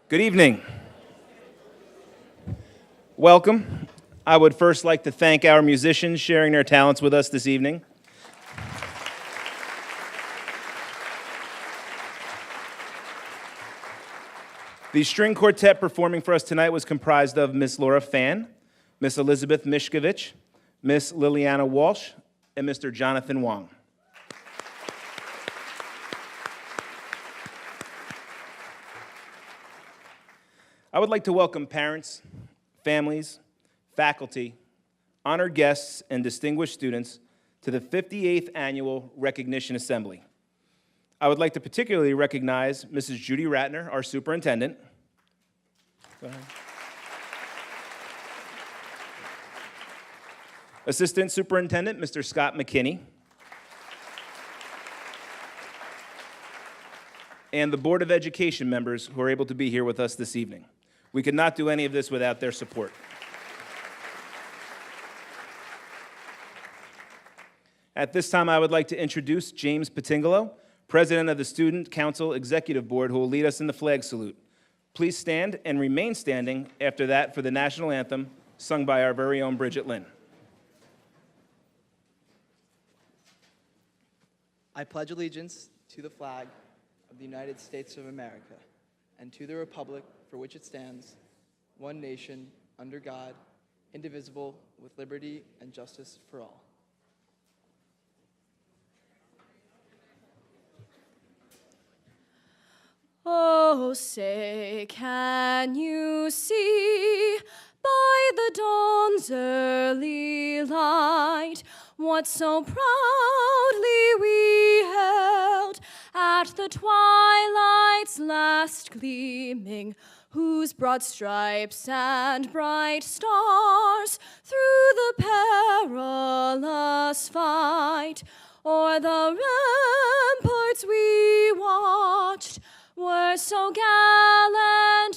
Good evening. Welcome. I would first like to thank our musicians sharing their talents with us this evening. The string quartet performing for us tonight was comprised of Miss Laura Fan, Miss Elizabeth Mishkovich, Miss Liliana Walsh, and Mr. Jonathan Wong. I would like to welcome parents, families, faculty, honored guests, and distinguished students to the 58th Annual Recognition Assembly. I would like to particularly recognize Mrs. Judy Ratner, our superintendent. Go ahead. Assistant Superintendent, Mr. Scott McKinney. And the Board of Education members who are able to be here with us this evening. We could not do any of this without their support. At this time, I would like to introduce James Patingolo, President of the Student Council Executive Board, who will lead us in the flag salute. Please stand and remain standing after that for the national anthem, sung by our very own Bridget Lynn. I pledge allegiance to the flag of the United States of America and to the republic for which it stands, one nation, under God, indivisible, with liberty and justice for all. Oh, say, can you see by the dawn's early light what so proudly we held at the twilight's last gleaming, whose broad stripes and bright stars through the perilous fight o'er the ramparts we watched were so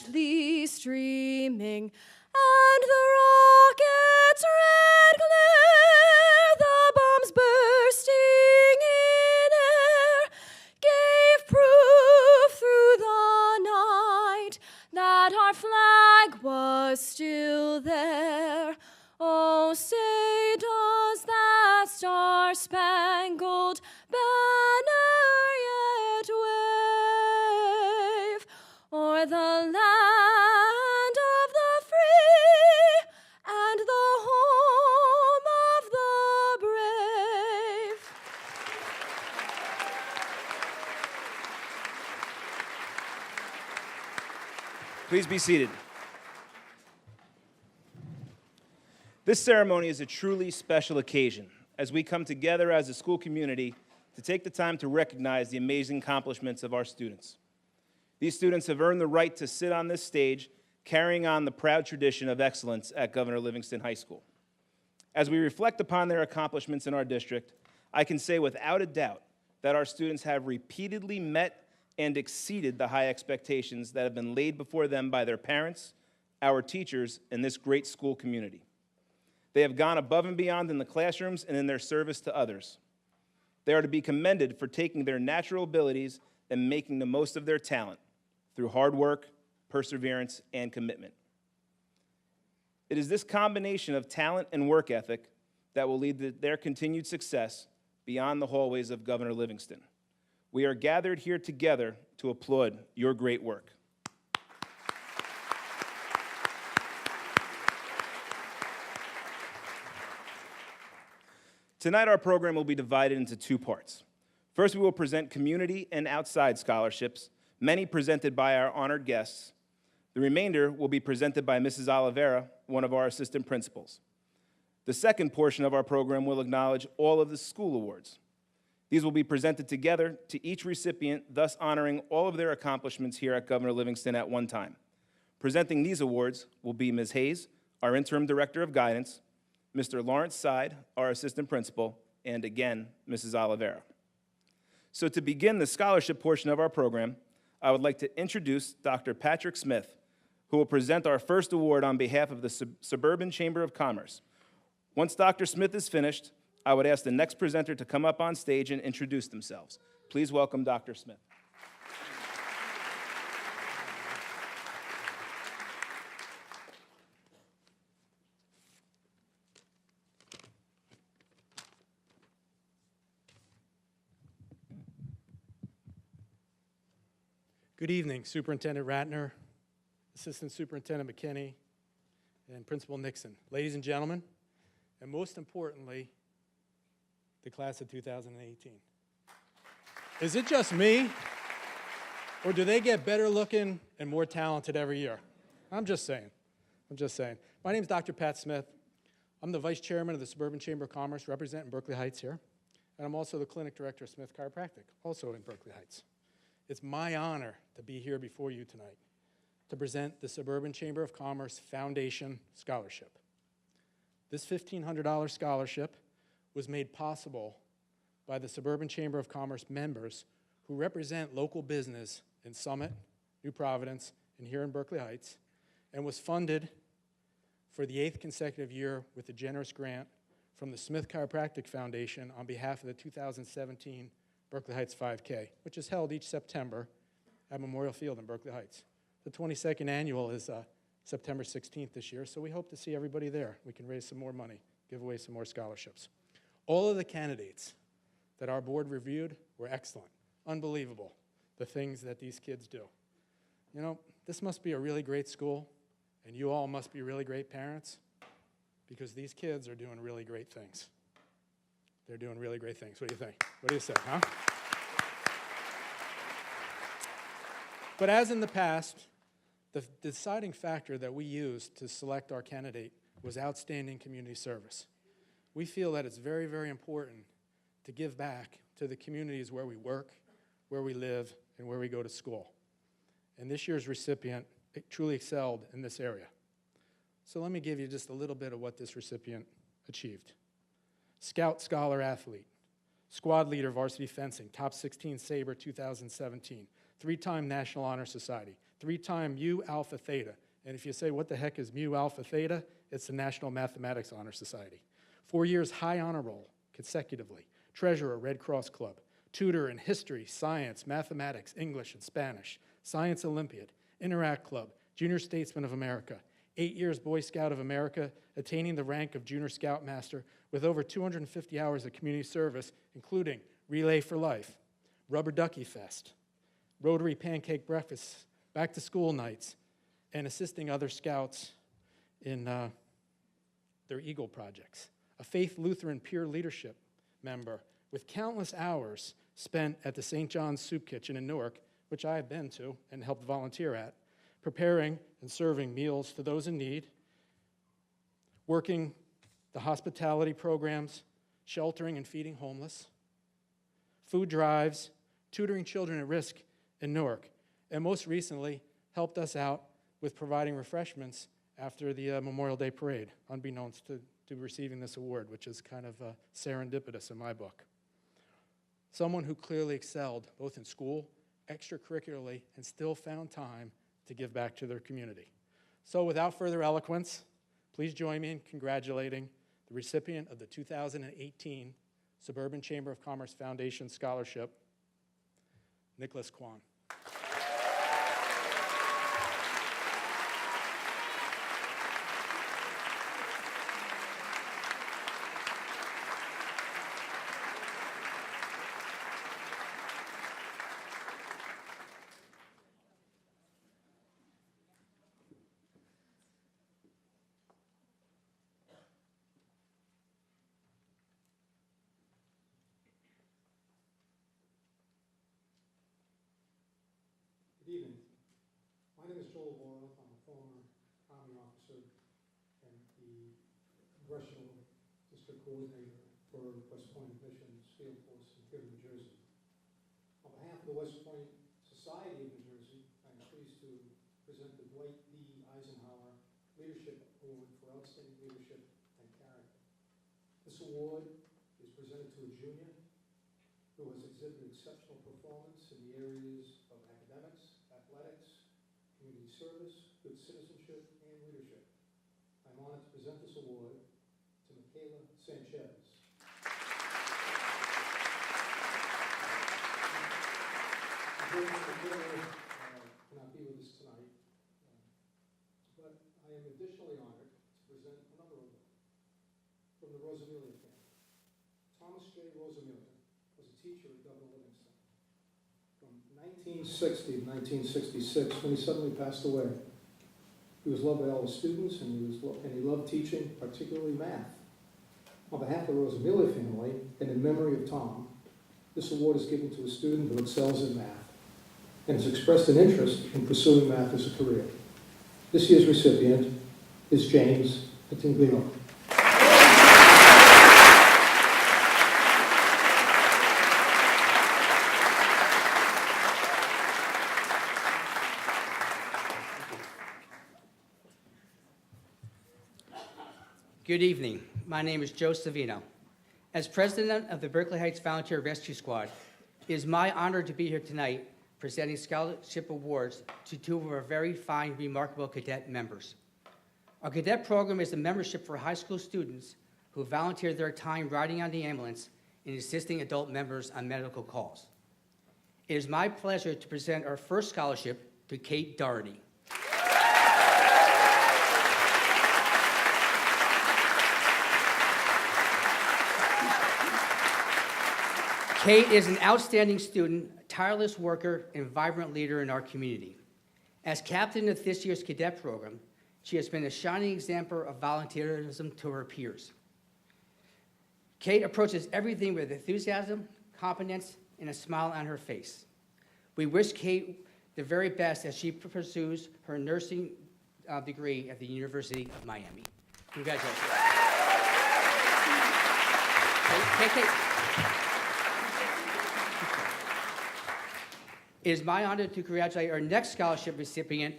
gallantly streaming, and the rocket's red glare, the bombs bursting in air, gave proof through the night that our flag was still there. Oh, say, does that star-spangled banner yet wave o'er the land of the free and the home of the brave? Please be seated. This ceremony is a truly special occasion as we come together as a school community to take the time to recognize the amazing accomplishments of our students. These students have earned the right to sit on this stage, carrying on the proud tradition of excellence at Governor Livingston High School. As we reflect upon their accomplishments in our district, I can say without a doubt that our students have repeatedly met and exceeded the high expectations that have been laid before them by their parents, our teachers, and this great school community. They have gone above and beyond in the classrooms and in their service to others. They are to be commended for taking their natural abilities and making the most of their talent through hard work, perseverance, and commitment. It is this combination of talent and work ethic that will lead to their continued success beyond the hallways of Governor Livingston. We are gathered here together to applaud your great work. Tonight, our program will be divided into two parts. First, we will present community and outside scholarships, many presented by our honored guests. The remainder will be presented by Mrs. Oliveira, one of our assistant principals. The second portion of our program will acknowledge all of the school awards. These will be presented together to each recipient, thus honoring all of their accomplishments here at Governor Livingston at one time. Presenting these awards will be Ms. Hayes, our interim director of guidance, Mr. Lawrence Side, our assistant principal, and again, Mrs. Oliveira. So to begin the scholarship portion of our program, I would like to introduce Dr. Patrick Smith, who will present our first award on behalf of the Suburban Chamber of Commerce. Once Dr. Smith is finished, I would ask the next presenter to come up on stage and introduce themselves. Please welcome Dr. Smith. Good evening, Superintendent Ratner, Assistant Superintendent McKinney, and Principal Nixon. Ladies and gentlemen, and most importantly, the class of 2018. Is it just me, or do they get better looking and more talented every year? I'm just saying. My name is Dr. Pat Smith. I'm the Vice Chairman of the Suburban Chamber of Commerce, representing Berkeley Heights here, and I'm also the Clinic Director of Smith Chiropractic, also in Berkeley Heights. It's my honor to be here before you tonight to present the Suburban Chamber of Commerce Foundation Scholarship. This $1,500 scholarship was made possible by the Suburban Chamber of Commerce members who represent local business in Summit, New Providence, and here in Berkeley Heights, and was funded for the 8th consecutive year with a generous grant from the Smith Chiropractic Foundation on behalf of the 2017 Berkeley Heights 5K, which is held each September at Memorial Field in Berkeley Heights. The 22nd annual is September 16th this year, so we hope to see everybody there. We can raise some more money, give away some more scholarships. All of the candidates that our board reviewed were excellent, unbelievable, the things that these kids do. You know, this must be a really great school, and you all must be really great parents, because these kids are doing really great things. They're doing really great things. What do you think? What do you say, huh? But as in the past, the deciding factor that we used to select our candidate was outstanding community service. We feel that it's very, very important to give back to the communities where we work, where we live, and where we go to school. And this year's recipient truly excelled in this area. So let me give you just a little bit of what this recipient achieved. Scout Scholar Athlete, Squad Leader Varsity Fencing, Top 16 Sabre 2017, 3-time National Honor Society, 3-time Mu Alpha Theta. And if you say, what the heck is Mu Alpha Theta? It's the National Mathematics Honor Society. 4 years High Honor Roll consecutively, Treasurer, Red Cross Club, Tutor in History, Science, Mathematics, English, and Spanish, Science Olympiad, Interact Club, Junior Statesman of America, 8 years Boy Scout of America, attaining the rank of Junior Scoutmaster with over 250 hours of community service, including Relay for Life, Rubber Ducky Fest, Rotary Pancake Breakfasts, Back to School Nights, and assisting other scouts in their Eagle projects. A Faith Lutheran Peer Leadership member with countless hours spent at the St. John's Soup Kitchen in Newark, which I have been to and helped volunteer at, preparing and serving meals to those in need, working the hospitality programs, sheltering and feeding homeless, food drives, tutoring children at risk in Newark, and most recently helped us out with providing refreshments after the Memorial Day Parade, unbeknownst to receiving this award, which is kind of serendipitous in my book. Someone who clearly excelled both in school, extracurricularly, and still found time to give back to their community. So without further eloquence, please join me in congratulating the recipient of the 2018 Suburban Chamber of Commerce Foundation Scholarship, Nicholas Kwan. Good evening. My name is Joel Boyle. I'm a former Army officer and the Congressional District Coordinator for West Point Missions Field Force here in New Jersey. On behalf of the West Point Society of New Jersey, I'm pleased to present the Dwight D. Eisenhower Leadership Award for Outstanding Leadership and Character. This award is presented to a junior who has exhibited exceptional performance in the areas of academics, athletics, community service, good citizenship, and leadership. I'm honored to present this award to Michaela Sanchez. Michaela cannot be with us tonight, but I am additionally honored to present another award from the Rosamilia family. Thomas J. Rosamilia was a teacher at Governor Livingston from 1960 to 1966, when he suddenly passed away. He was loved by all the students, and he loved teaching, particularly math. On behalf of the Rosamila family, and in memory of Tom, this award is given to a student who excels in math and has expressed an interest in pursuing math as a career. This year's recipient is James Patinglino. Good evening. My name is Joe Savino. As president of the Berkeley Heights Volunteer Rescue Squad, it is my honor to be here tonight presenting scholarship awards to two of our very fine, remarkable cadet members. Our cadet program is a membership for high school students who volunteer their time riding on the ambulance and assisting adult members on medical calls. It is my pleasure to present our first scholarship to Kate Doherty. Kate is an outstanding student, tireless worker, and vibrant leader in our community. As captain of this year's cadet program, she has been a shining example of volunteerism to her peers. Kate approaches everything with enthusiasm, competence, and a smile on her face. We wish Kate the very best as she pursues her nursing degree at the University of Miami. Congratulations. Kate. It is my honor to congratulate our next scholarship recipient,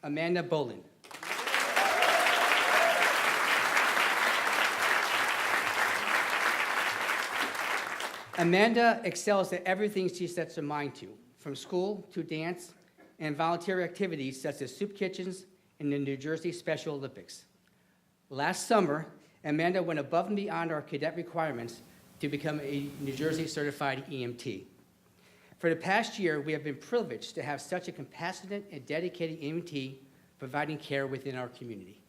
Amanda Boland. Amanda excels at everything she sets her mind to, from school to dance and volunteer activities such as soup kitchens and the New Jersey Special Olympics. Last summer, Amanda went above and beyond our cadet requirements to become a New Jersey certified EMT. For the past year, we have been privileged to have such a compassionate and dedicated EMT providing care within our community.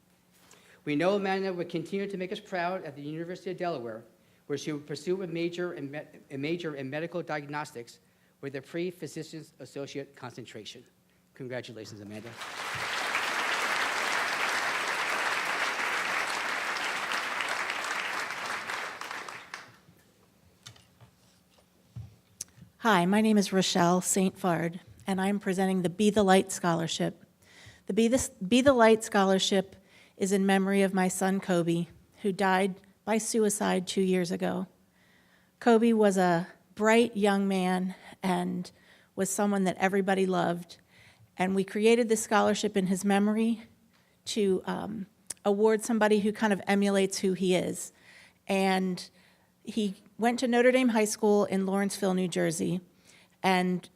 We know Amanda will continue to make us proud at the University of Delaware, where she will pursue a major in medical diagnostics with a pre-physician's associate concentration. Congratulations, Amanda. Hi, my name is Rochelle St. Fard, and I'm presenting the Be the Light Scholarship. The Be the Light Scholarship is in memory of my son, Kobe, who died by suicide 2 years ago. Kobe was a bright young man and was someone that everybody loved, and we created this scholarship in his memory to award somebody who kind of emulates who he is. And he went to Notre Dame High School in Lawrenceville, New Jersey, and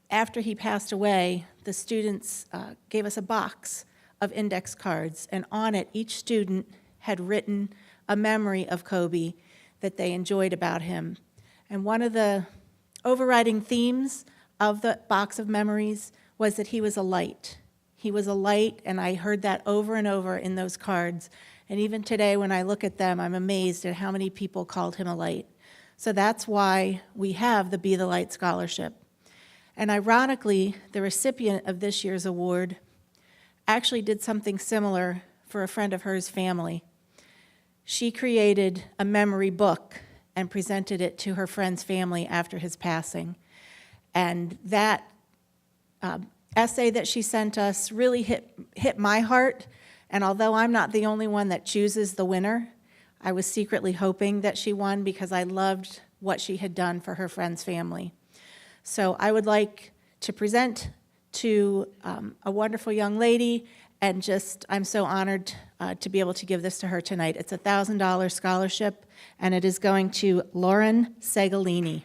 after he passed away, the students gave us a box of index cards, and on it, each student had written a memory of Kobe that they enjoyed about him. And one of the overriding themes of the box of memories was that he was a light. He was a light, and I heard that over and over in those cards. And even today, when I look at them, I'm amazed at how many people called him a light. So that's why we have the Be the Light Scholarship. And ironically, the recipient of this year's award actually did something similar for a friend of hers family. She created a memory book and presented it to her friend's family after his passing. And that essay that she sent us really hit my heart. And although I'm not the only one that chooses the winner, I was secretly hoping that she won because I loved what she had done for her friend's family. So I would like to present to a wonderful young lady, and I'm so honored to be able to give this to her tonight. It's a $1,000 scholarship, and it is going to Lauren Segalini.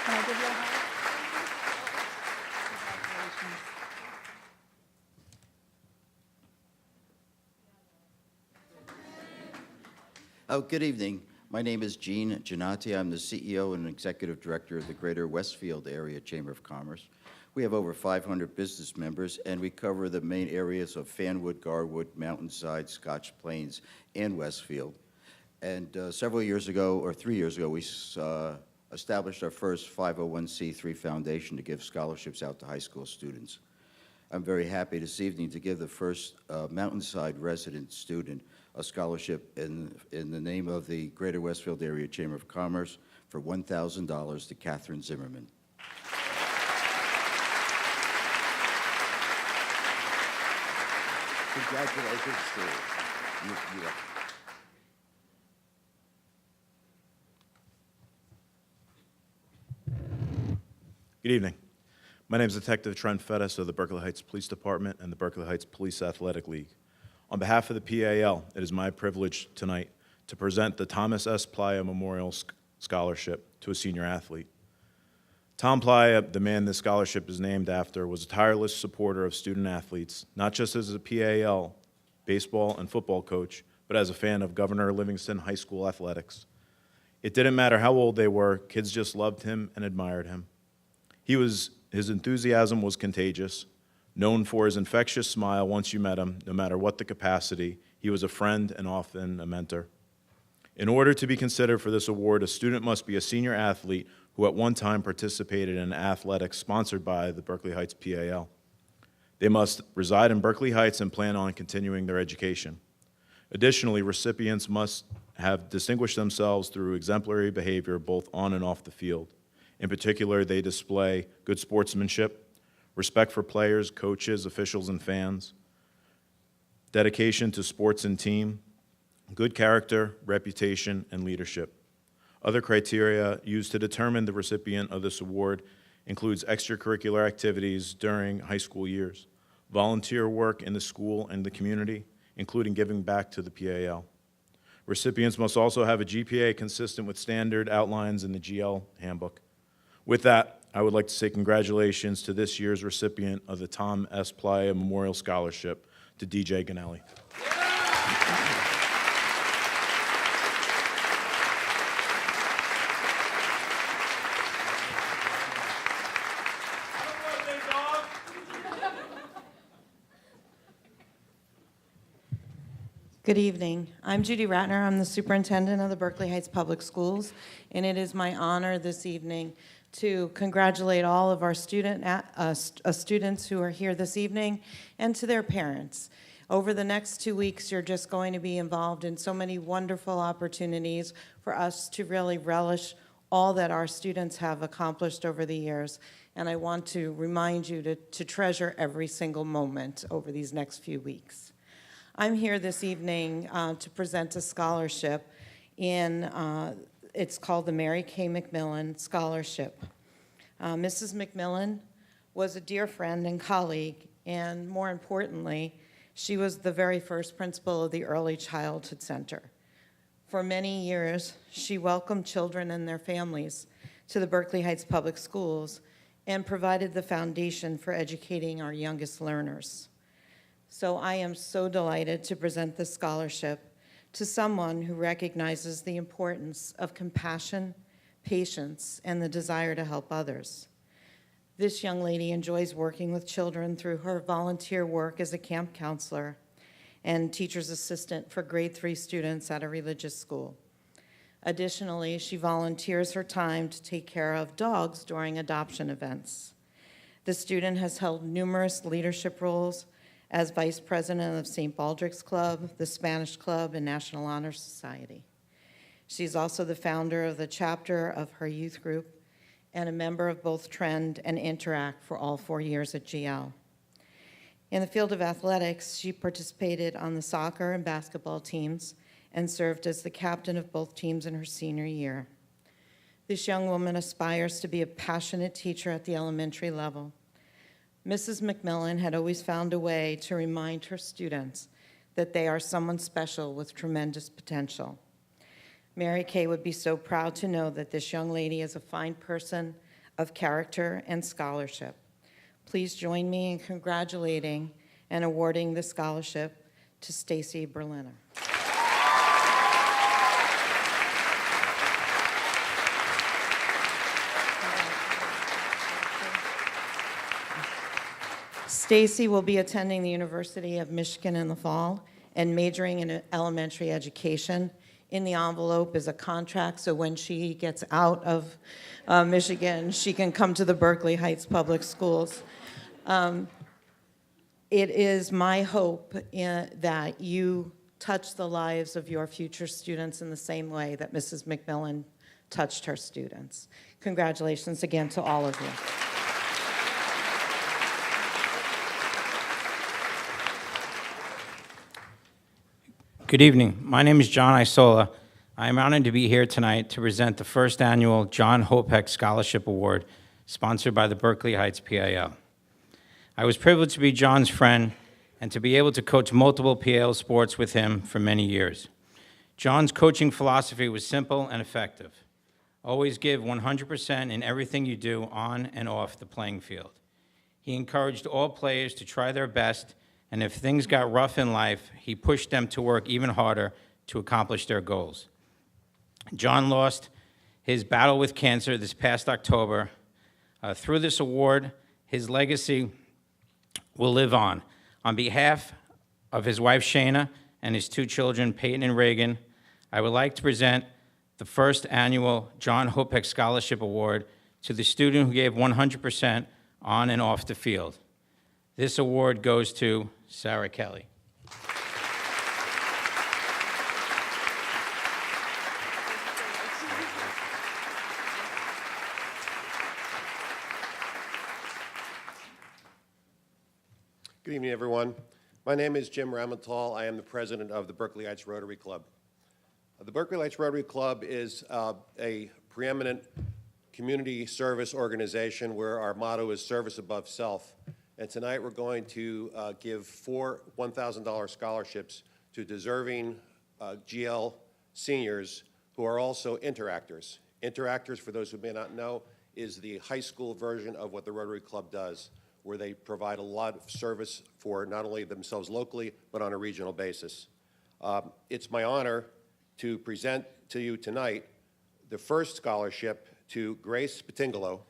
Can I give you a hug? Oh, good evening. My name is Gene Giannotti. I'm the CEO and Executive Director of the Greater Westfield Area Chamber of Commerce. We have over 500 business members, and we cover the main areas of Fanwood, Garwood, Mountainside, Scotch Plains, and Westfield. And several years ago, or 3 years ago, we established our first 501c3 foundation to give scholarships out to high school students. I'm very happy this evening to give the first Mountainside resident student a scholarship in the name of the Greater Westfield Area Chamber of Commerce for $1,000 to Catherine Zimmerman. Congratulations to you. Good evening. My name is Detective Trent Fettis of the Berkeley Heights Police Department and the Berkeley Heights Police Athletic League. On behalf of the PAL, it is my privilege tonight to present the Thomas S. Playa Memorial Scholarship to a senior athlete. Tom Playa, the man this scholarship is named after, was a tireless supporter of student athletes, not just as a PAL baseball and football coach, but as a fan of Governor Livingston High School athletics. It didn't matter how old they were, kids just loved him and admired him. His enthusiasm was contagious. Known for his infectious smile once you met him, no matter what the capacity, he was a friend and often a mentor. In order to be considered for this award, a student must be a senior athlete who at one time participated in athletics sponsored by the Berkeley Heights PAL. They must reside in Berkeley Heights and plan on continuing their education. Additionally, recipients must have distinguished themselves through exemplary behavior both on and off the field. In particular, they display good sportsmanship, respect for players, coaches, officials, and fans, dedication to sports and team, good character, reputation, and leadership. Other criteria used to determine the recipient of this award includes extracurricular activities during high school years, volunteer work in the school and the community, including giving back to the PAL. Recipients must also have a GPA consistent with standard outlines in the GL handbook. With that, I would like to say congratulations to this year's recipient of the Tom S. Playa Memorial Scholarship, to DJ Ganelli. Good evening. I'm Judy Ratner. I'm the superintendent of the Berkeley Heights Public Schools, and it is my honor this evening to congratulate all of our students who are here this evening and to their parents. Over the next 2 weeks, you're just going to be involved in so many wonderful opportunities for us to really relish all that our students have accomplished over the years. And I want to remind you to treasure every single moment over these next few weeks. I'm here this evening to present a scholarship it's called the Mary Kay McMillan Scholarship. Mrs. McMillan was a dear friend and colleague, and more importantly, she was the very first principal of the Early Childhood Center. For many years, she welcomed children and their families to the Berkeley Heights Public Schools and provided the foundation for educating our youngest learners. So I am so delighted to present this scholarship to someone who recognizes the importance of compassion, patience, and the desire to help others. This young lady enjoys working with children through her volunteer work as a camp counselor and teacher's assistant for grade 3 students at a religious school. Additionally, she volunteers her time to take care of dogs during adoption events. The student has held numerous leadership roles as vice president of St. Baldrick's Club, the Spanish Club, and National Honor Society. She's also the founder of the chapter of her youth group and a member of both Trend and Interact for all 4 years at GL. In the field of athletics, she participated on the soccer and basketball teams and served as the captain of both teams in her senior year. This young woman aspires to be a passionate teacher at the elementary level. Mrs. McMillan had always found a way to remind her students that they are someone special with tremendous potential. Mary Kay would be so proud to know that this young lady is a fine person of character and scholarship. Please join me in congratulating and awarding the scholarship to Stacy Berliner. Stacy will be attending the University of Michigan in the fall and majoring in elementary education in the envelope is a contract, so when she gets out of Michigan, she can come to the Berkeley Heights Public Schools. It is my hope that you touch the lives of your future students in the same way that Mrs. McMillan touched her students. Congratulations again to all of you. Good evening. My name is John Isola. I am honored to be here tonight to present the first annual John Hopeck Scholarship Award, sponsored by the Berkeley Heights PAL. I was privileged to be John's friend and to be able to coach multiple PAL sports with him for many years. John's coaching philosophy was simple and effective. Always give 100% in everything you do on and off the playing field. He encouraged all players to try their best, and if things got rough in life, he pushed them to work even harder to accomplish their goals. John lost his battle with cancer this past October. Through this award, his legacy will live on. On behalf of his wife, Shana, and his two children, Peyton and Reagan, I would like to present the first annual John Hopeck Scholarship Award to the student who gave 100% on and off the field. This award goes to Sarah Kelly. Good evening, everyone. My name is Jim Ramatal. I am the president of the Berkeley Heights Rotary Club. The Berkeley Heights Rotary Club is a preeminent community service organization where our motto is service above self. And tonight we're going to give 4 $1,000 scholarships to deserving GL seniors who are also interactors. Interactors, for those who may not know, is the high school version of what the Rotary Club does, where they provide a lot of service for not only themselves locally, but on a regional basis. It's my honor to present to you tonight the first scholarship to Grace Patingalo.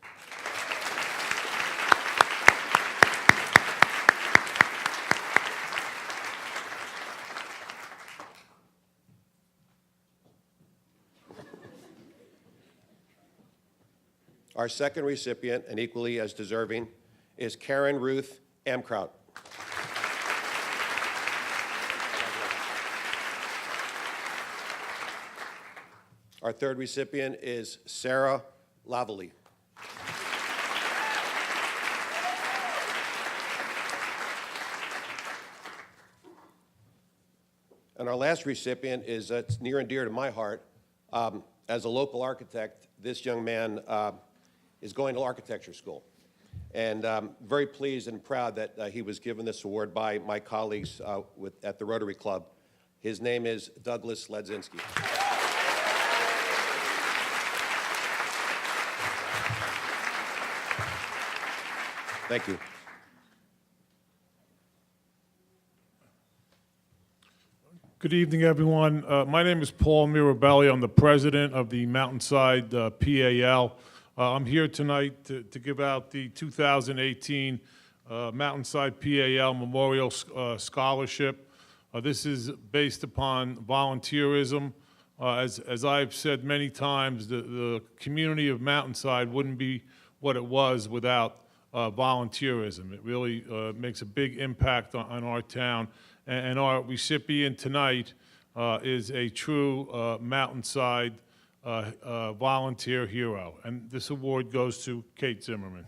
Our second recipient, and equally as deserving, is Karen Ruth Amkraut. Our third recipient is Sarah Lavalley. And our last recipient is near and dear to my heart. As a local architect, this young man is going to architecture school. And I'm very pleased and proud that he was given this award by my colleagues at the Rotary Club. His name is Douglas Ledzinski. Thank you. Good evening, everyone. My name is Paul Mirabelli. I'm the president of the Mountainside PAL. I'm here tonight to give out the 2018 Mountainside PAL Memorial Scholarship. This is based upon volunteerism. As I've said many times, the community of Mountainside wouldn't be what it was without volunteerism. It really makes a big impact on our town. And our recipient tonight is a true Mountainside volunteer hero. And this award goes to Kate Zimmerman.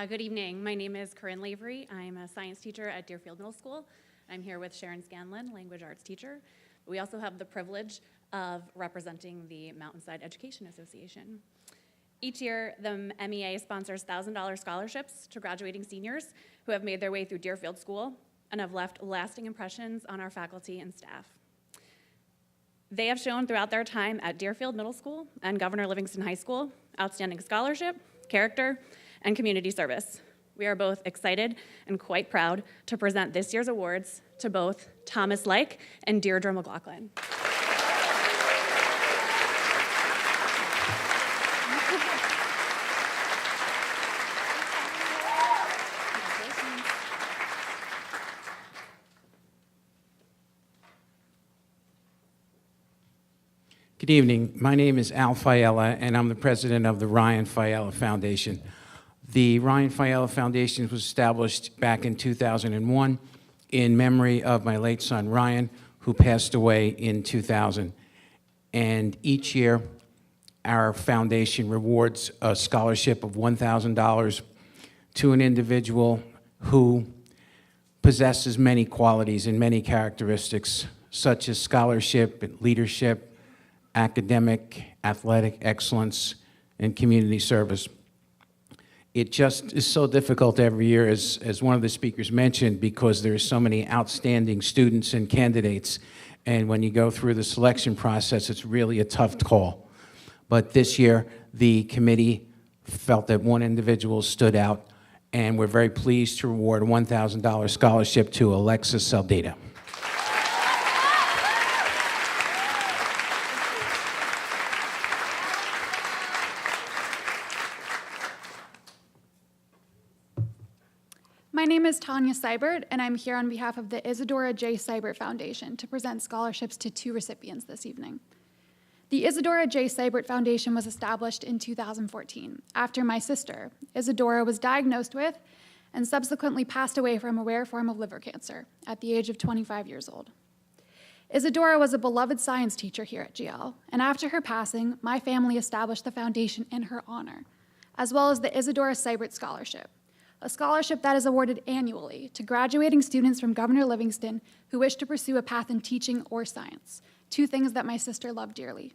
Good evening. My name is Corinne Lavery. I'm a science teacher at Deerfield Middle School. I'm here with Sharon Scanlon, language arts teacher. We also have the privilege of representing the Mountainside Education Association. Each year, the MEA sponsors $1,000 scholarships to graduating seniors who have made their way through Deerfield School and have left lasting impressions on our faculty and staff. They have shown throughout their time at Deerfield Middle School and Governor Livingston High School outstanding scholarship, character, and community service. We are both excited and quite proud to present this year's awards to both Thomas Like and Deirdre McLaughlin. Good evening. My name is Al Fiella, and I'm the president of the Ryan Fiella Foundation. The Ryan Fiella Foundation was established back in 2001 in memory of my late son, Ryan, who passed away in 2000. And each year, our foundation rewards a scholarship of $1,000 to an individual who possesses many qualities and many characteristics, such as scholarship, leadership, academic, athletic excellence, and community service. It just is so difficult every year, as one of the speakers mentioned, because there are so many outstanding students and candidates. And when you go through the selection process, it's really a tough call. But this year, the committee felt that one individual stood out, and we're very pleased to reward a $1,000 scholarship to Alexis Saldita. My name is Tanya Seibert, and I'm here on behalf of the Isadora J. Seibert Foundation to present scholarships to 2 recipients this evening. The Isadora J. Seibert Foundation was established in 2014 after my sister, Isadora, was diagnosed with and subsequently passed away from a rare form of liver cancer at the age of 25 years old. Isadora was a beloved science teacher here at GL, and after her passing, my family established the foundation in her honor, as well as the Isadora Seibert Scholarship, a scholarship that is awarded annually to graduating students from Governor Livingston who wish to pursue a path in teaching or science, 2 things that my sister loved dearly.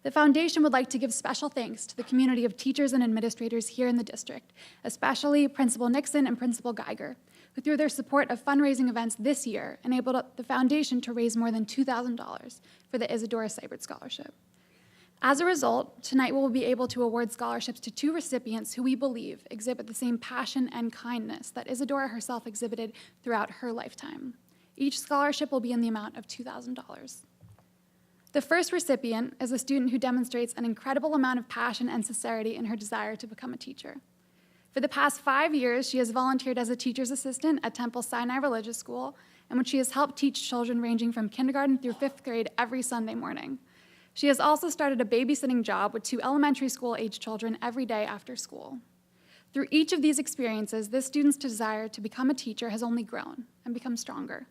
The foundation would like to give special thanks to the community of teachers and administrators here in the district, especially Principal Nixon and Principal Geiger, who through their support of fundraising events this year enabled the foundation to raise more than $2,000 for the Isadora Seibert Scholarship. As a result, tonight we will be able to award scholarships to 2 recipients who we believe exhibit the same passion and kindness that Isadora herself exhibited throughout her lifetime. Each scholarship will be in the amount of $2,000. The first recipient is a student who demonstrates an incredible amount of passion and sincerity in her desire to become a teacher. For the past 5 years, she has volunteered as a teacher's assistant at Temple Sinai Religious School, in which she has helped teach children ranging from kindergarten through 5th grade every Sunday morning. She has also started a babysitting job with 2 elementary school-aged children every day after school. Through each of these experiences, this student's desire to become a teacher has only grown and become stronger.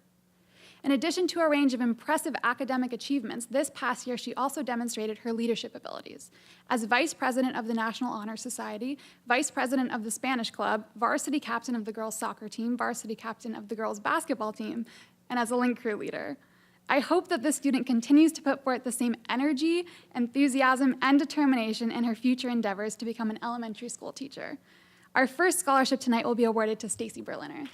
In addition to a range of impressive academic achievements, this past year she also demonstrated her leadership abilities. As Vice President of the National Honor Society, Vice President of the Spanish Club, Varsity Captain of the girls' soccer team, Varsity Captain of the girls' basketball team, and as a Link Crew leader. I hope that this student continues to put forth the same energy, enthusiasm, and determination in her future endeavors to become an elementary school teacher. Our first scholarship tonight will be awarded to Stacy Berliner.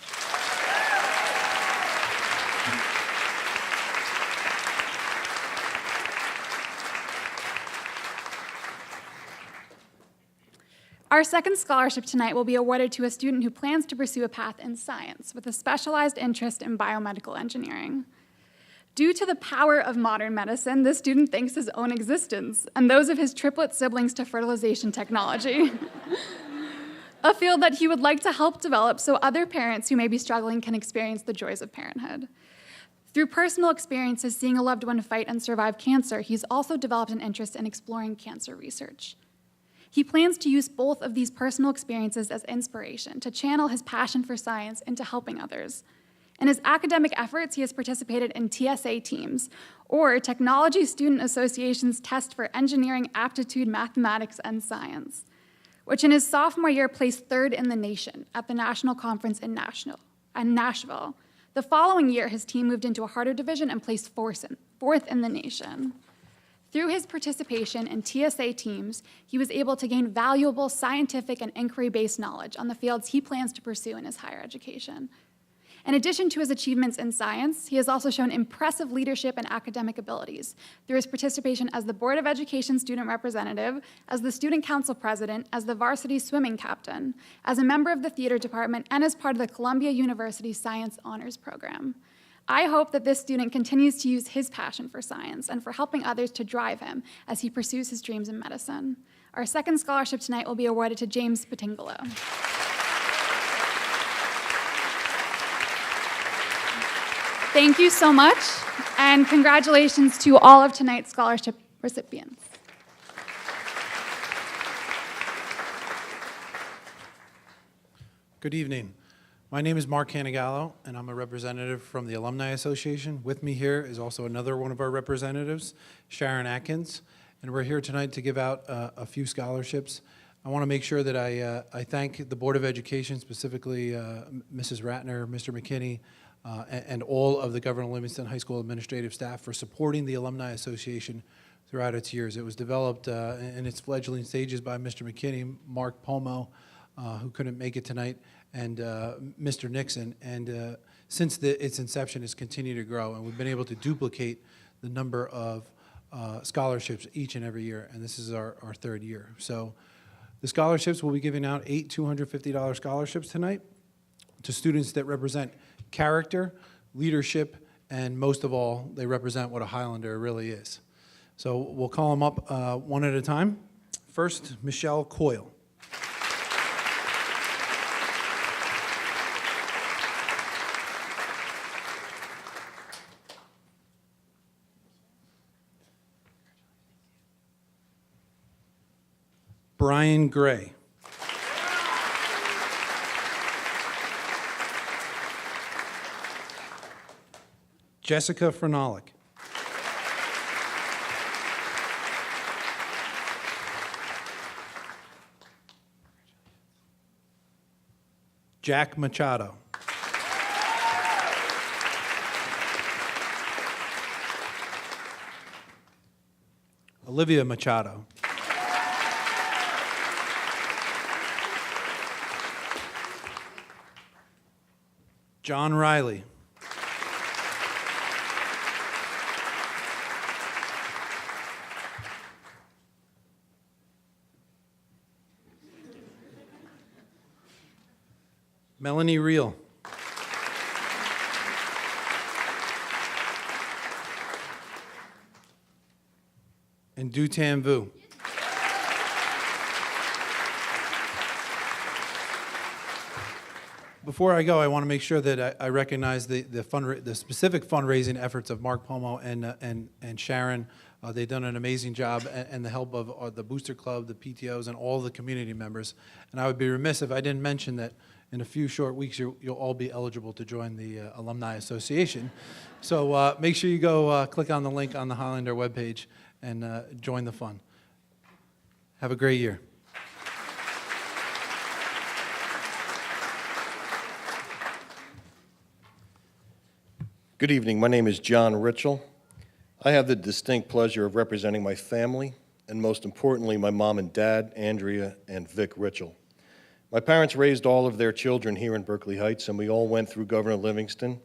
Our second scholarship tonight will be awarded to a student who plans to pursue a path in science with a specialized interest in biomedical engineering. Due to the power of modern medicine, this student thanks his own existence and those of his triplet siblings to fertilization technology, a field that he would like to help develop so other parents who may be struggling can experience the joys of parenthood. Through personal experiences seeing a loved one fight and survive cancer, he's also developed an interest in exploring cancer research. He plans to use both of these personal experiences as inspiration to channel his passion for science into helping others. In his academic efforts, he has participated in TSA teams, or Technology Student Association's test for engineering aptitude, mathematics, and science, which in his sophomore year placed 3rd in the nation at the national conference in Nashville. The following year, his team moved into a harder division and placed 4th in the nation. Through his participation in TSA teams, he was able to gain valuable scientific and inquiry-based knowledge on the fields he plans to pursue in his higher education. In addition to his achievements in science, he has also shown impressive leadership and academic abilities through his participation as the Board of Education student representative, as the student council president, as the varsity swimming captain, as a member of the theater department, and as part of the Columbia University Science Honors Program. I hope that this student continues to use his passion for science and for helping others to drive him as he pursues his dreams in medicine. Our second scholarship tonight will be awarded to James Patingolo. Thank you so much, and congratulations to all of tonight's scholarship recipients. Good evening. My name is Mark Canigallo, and I'm a representative from the Alumni Association. With me here is also another one of our representatives, Sharon Atkins, and we're here tonight to give out a few scholarships. I want to make sure that I thank the Board of Education, specifically Mrs. Ratner, Mr. McKinney, and all of the Governor Livingston High School administrative staff for supporting the Alumni Association throughout its years. It was developed in its fledgling stages by Mr. McKinney, Mark Pomo, who couldn't make it tonight, and Mr. Nixon. And since its inception, it's continued to grow, and we've been able to duplicate the number of scholarships each and every year, and this is our third year. So the scholarships, will be giving out 8 $250 scholarships tonight to students that represent character, leadership, and most of all, they represent what a Highlander really is. So we'll call them up one at a time. First, Michelle Coyle. Brian Gray. Jessica Frenolic. Jack Machado. Olivia Machado. John Riley. Melanie Reel. And Du Tan Vu. Before I go, I want to make sure that I recognize the specific fundraising efforts of Mark Pomo and Sharon. They've done an amazing job, and the help of the Booster Club, the PTOs, and all the community members. And I would be remiss if I didn't mention that in a few short weeks, you'll all be eligible to join the Alumni Association. So make sure you go click on the link on the Highlander webpage and join the fun. Have a great year. Good evening. My name is John Ritchell. I have the distinct pleasure of representing my family, and most importantly, my mom and dad, Andrea and Vic Ritchell. My parents raised all of their children here in Berkeley Heights, and we all went through Governor Livingston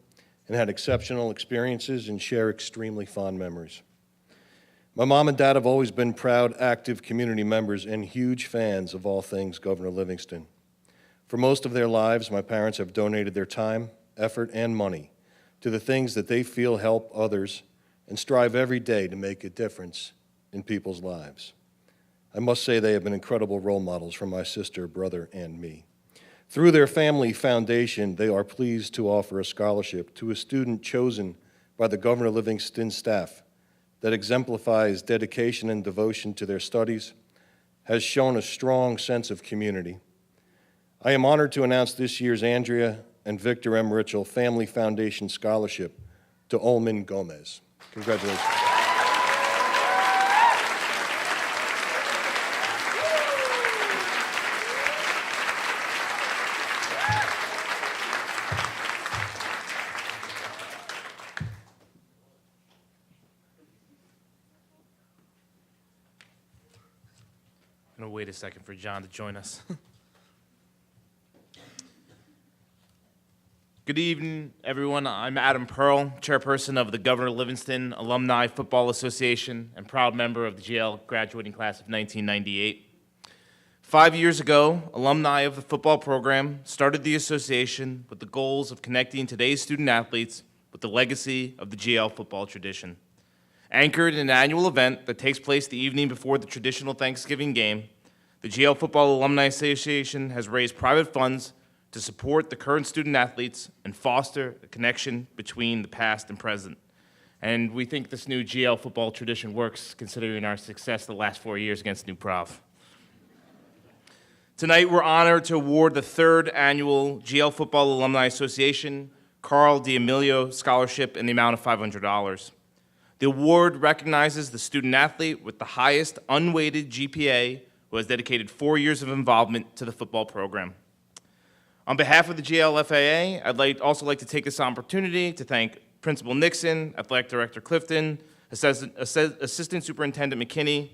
and had exceptional experiences and share extremely fond memories. My mom and dad have always been proud, active community members and huge fans of all things Governor Livingston. For most of their lives, my parents have donated their time, effort, and money to the things that they feel help others and strive every day to make a difference in people's lives. I must say they have been incredible role models for my sister, brother, and me. Through their family foundation, they are pleased to offer a scholarship to a student chosen by the Governor Livingston staff that exemplifies dedication and devotion to their studies, has shown a strong sense of community. I am honored to announce this year's Andrea and Victor M. Ritchell Family Foundation Scholarship to Olman Gomez. Congratulations. I'm going to wait a second for John to join us. Good evening, everyone. I'm Adam Pearl, chairperson of the Governor Livingston Alumni Football Association and proud member of the GL graduating class of 1998. 5 years ago, alumni of the football program started the association with the goals of connecting today's student athletes with the legacy of the GL football tradition. Anchored in an annual event that takes place the evening before the traditional Thanksgiving game, the GL Football Alumni Association has raised private funds to support the current student athletes and foster a connection between the past and present. And we think this new GL football tradition works, considering our success the last 4 years against New Prov. Tonight, we're honored to award the 3rd annual GL Football Alumni Association Carl D'Amelio Scholarship in the amount of $500. The award recognizes the student athlete with the highest unweighted GPA who has dedicated 4 years of involvement to the football program. On behalf of the GLFAA, I'd also like to take this opportunity to thank Principal Nixon, Athletic Director Clifton, Assistant Superintendent McKinney,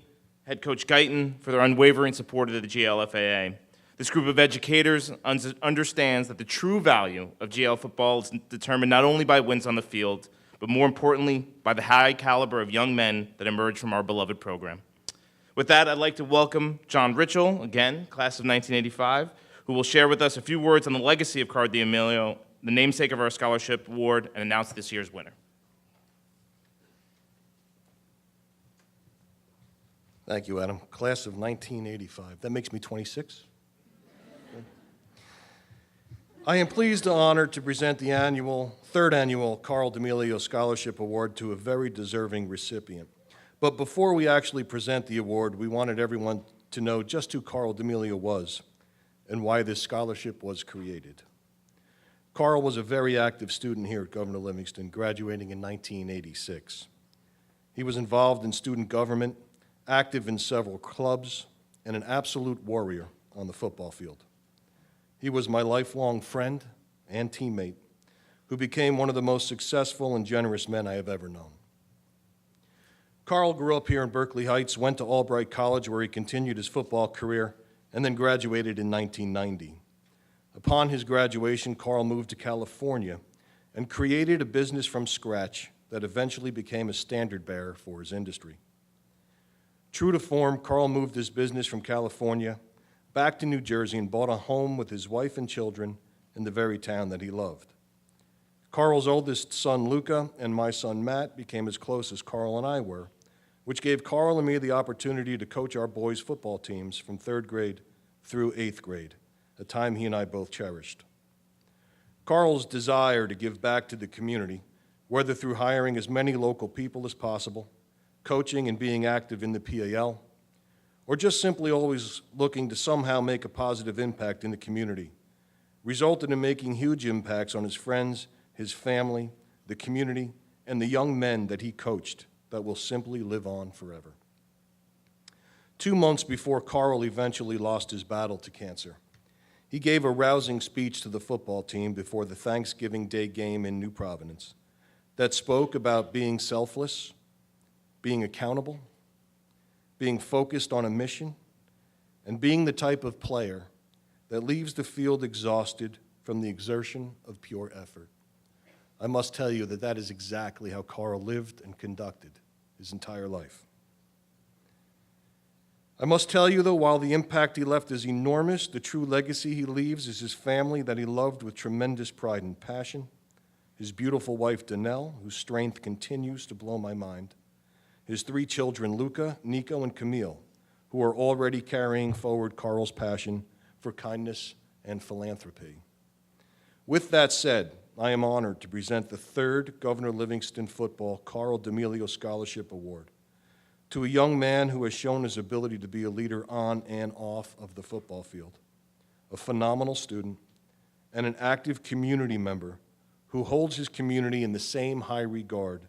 Head Coach Guyton for their unwavering support of the GLFAA. This group of educators understands that the true value of GL football is determined not only by wins on the field, but more importantly, by the high caliber of young men that emerge from our beloved program. With that, I'd like to welcome John Ritchell, again, class of 1985, who will share with us a few words on the legacy of Carl D'Amelio, the namesake of our scholarship award, and announce this year's winner. Thank you, Adam. Class of 1985. That makes me 26. I am pleased and honored to present the 3rd annual Carl D'Amelio Scholarship Award to a very deserving recipient. But before we actually present the award, we wanted everyone to know just who Carl D'Amelio was and why this scholarship was created. Carl was a very active student here at Governor Livingston, graduating in 1986. He was involved in student government, active in several clubs, and an absolute warrior on the football field. He was my lifelong friend and teammate who became one of the most successful and generous men I have ever known. Carl grew up here in Berkeley Heights, went to Albright College where he continued his football career, and then graduated in 1990. Upon his graduation, Carl moved to California and created a business from scratch that eventually became a standard bearer for his industry. True to form, Carl moved his business from California back to New Jersey and bought a home with his wife and children in the very town that he loved. Carl's oldest son, Luca, and my son, Matt, became as close as Carl and I were, which gave Carl and me the opportunity to coach our boys' football teams from 3rd grade through 8th grade, a time he and I both cherished. Carl's desire to give back to the community, whether through hiring as many local people as possible, coaching and being active in the PAL, or just simply always looking to somehow make a positive impact in the community, resulted in making huge impacts on his friends, his family, the community, and the young men that he coached that will simply live on forever. 2 months before Carl eventually lost his battle to cancer, he gave a rousing speech to the football team before the Thanksgiving Day game in New Providence that spoke about being selfless, being accountable, being focused on a mission, and being the type of player that leaves the field exhausted from the exertion of pure effort. I must tell you that that is exactly how Carl lived and conducted his entire life. I must tell you, though, while the impact he left is enormous, the true legacy he leaves is his family that he loved with tremendous pride and passion, his beautiful wife, Danelle, whose strength continues to blow my mind, his 3 children, Luca, Nico, and Camille, who are already carrying forward Carl's passion for kindness and philanthropy. With that said, I am honored to present the 3rd Governor Livingston Football Carl D'Amelio Scholarship Award to a young man who has shown his ability to be a leader on and off of the football field, a phenomenal student, and an active community member who holds his community in the same high regard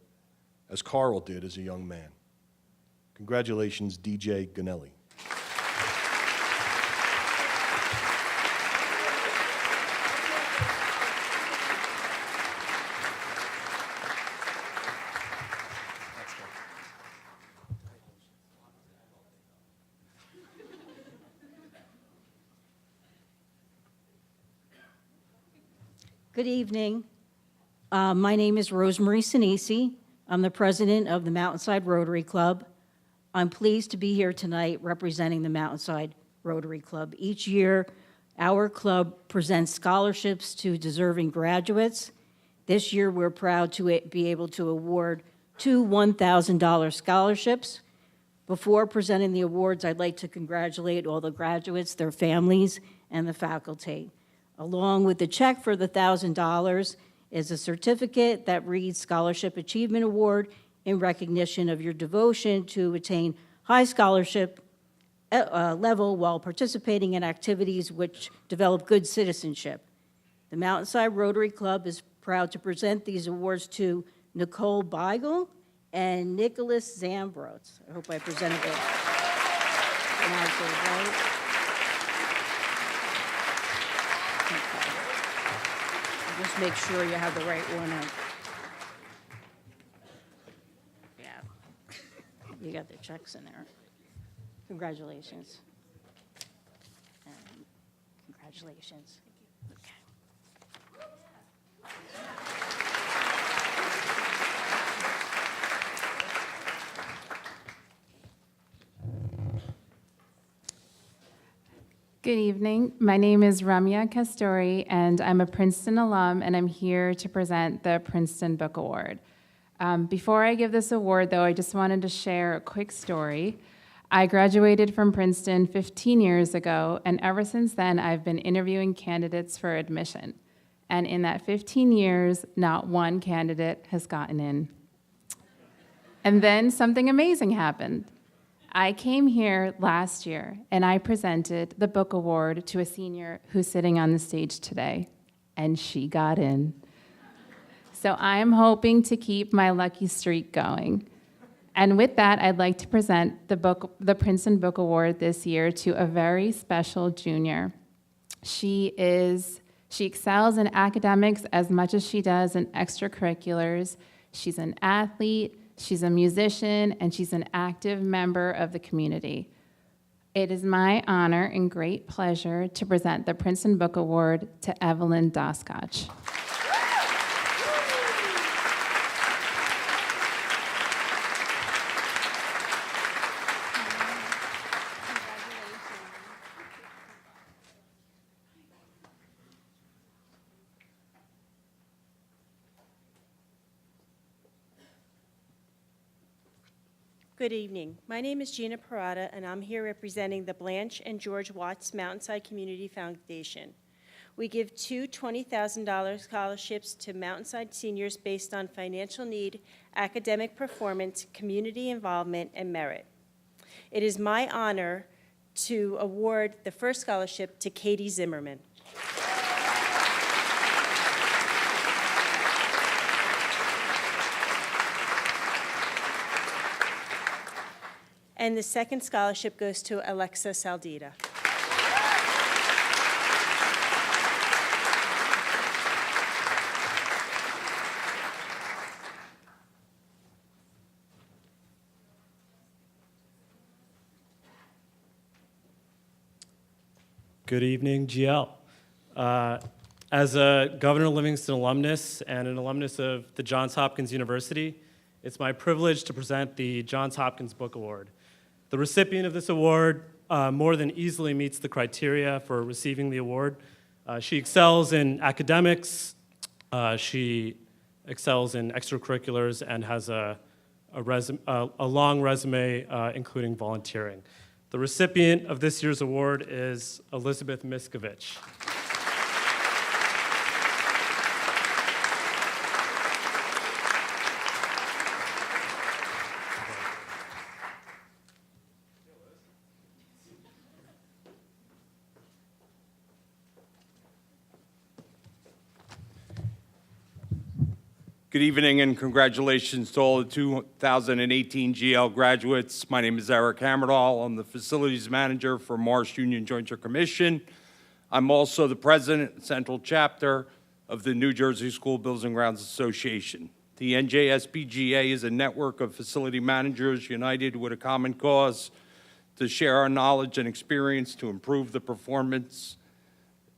as Carl did as a young man. Congratulations, DJ Ganelli. Good evening. My name is Rosemary Sinisi. I'm the president of the Mountainside Rotary Club. I'm pleased to be here tonight representing the Mountainside Rotary Club. Each year, our club presents scholarships to deserving graduates. This year, we're proud to be able to award 2 $1,000 scholarships. Before presenting the awards, I'd like to congratulate all the graduates, their families, and the faculty. Along with the check for the $1,000 is a certificate that reads Scholarship Achievement Award in recognition of your devotion to attain high scholarship level while participating in activities which develop good citizenship. The Mountainside Rotary Club is proud to present these awards to Nicole Beigel and Nicholas Zambros. I hope I presented it right. Okay. Just make sure you have the right one. Yeah. You got the checks in there. Congratulations. Congratulations. Okay. Good evening. My name is Ramya Kastori, and I'm a Princeton alum, and I'm here to present the Princeton Book Award. Before I give this award, though, I just wanted to share a quick story. I graduated from Princeton 15 years ago, and ever since then, I've been interviewing candidates for admission. And in that 15 years, not one candidate has gotten in. And then something amazing happened. I came here last year, and I presented the book award to a senior who's sitting on the stage today, and she got in. So I'm hoping to keep my lucky streak going. And with that, I'd like to present the Princeton Book Award this year to a very special junior. She excels in academics as much as she does in extracurriculars. She's an athlete, she's a musician, and she's an active member of the community. It is my honor and great pleasure to present the Princeton Book Award to Evelyn Doskach. Good evening. My name is Gina Parada, and I'm here representing the Blanche and George Watts Mountainside Community Foundation. We give two $20,000 scholarships to Mountainside seniors based on financial need, academic performance, community involvement, and merit. It is my honor to award the first scholarship to Katie Zimmerman. And the second scholarship goes to Alexa Saldita. Good evening, GL. As a Governor Livingston alumnus and an alumnus of the Johns Hopkins University, it's my privilege to present the Johns Hopkins Book Award. The recipient of this award more than easily meets the criteria for receiving the award. She excels in academics, she excels in extracurriculars, and has a long resume, including volunteering. The recipient of this year's award is Elizabeth Miskovich. Good evening and congratulations to all the 2018 GL graduates. My name is Eric Hammerdahl. I'm the facilities manager for Morris Union Jointure Commission. I'm also the president, central chapter of the New Jersey School Buildings and Grounds Association. The NJSBGA is a network of facility managers united with a common cause to share our knowledge and experience to improve the performance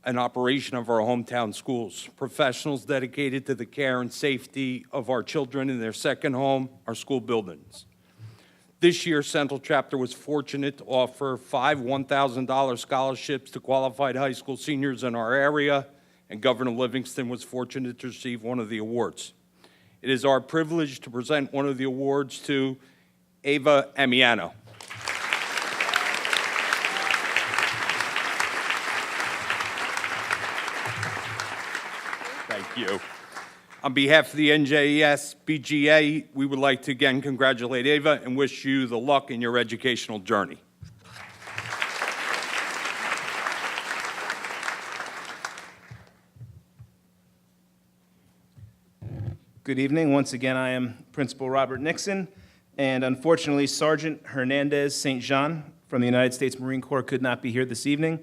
and operation of our hometown schools. Professionals dedicated to the care and safety of our children in their second home, our school buildings. This year, Central Chapter was fortunate to offer 5 $1,000 scholarships to qualified high school seniors in our area, and Governor Livingston was fortunate to receive one of the awards. It is our privilege to present one of the awards to Ava Amiano. Thank you. On behalf of the NJES BGA, we would like to again congratulate Ava and wish you the luck in your educational journey. Good evening. Once again, I am Principal Robert Nixon, and unfortunately, Sergeant Hernandez St. Jean from the United States Marine Corps could not be here this evening.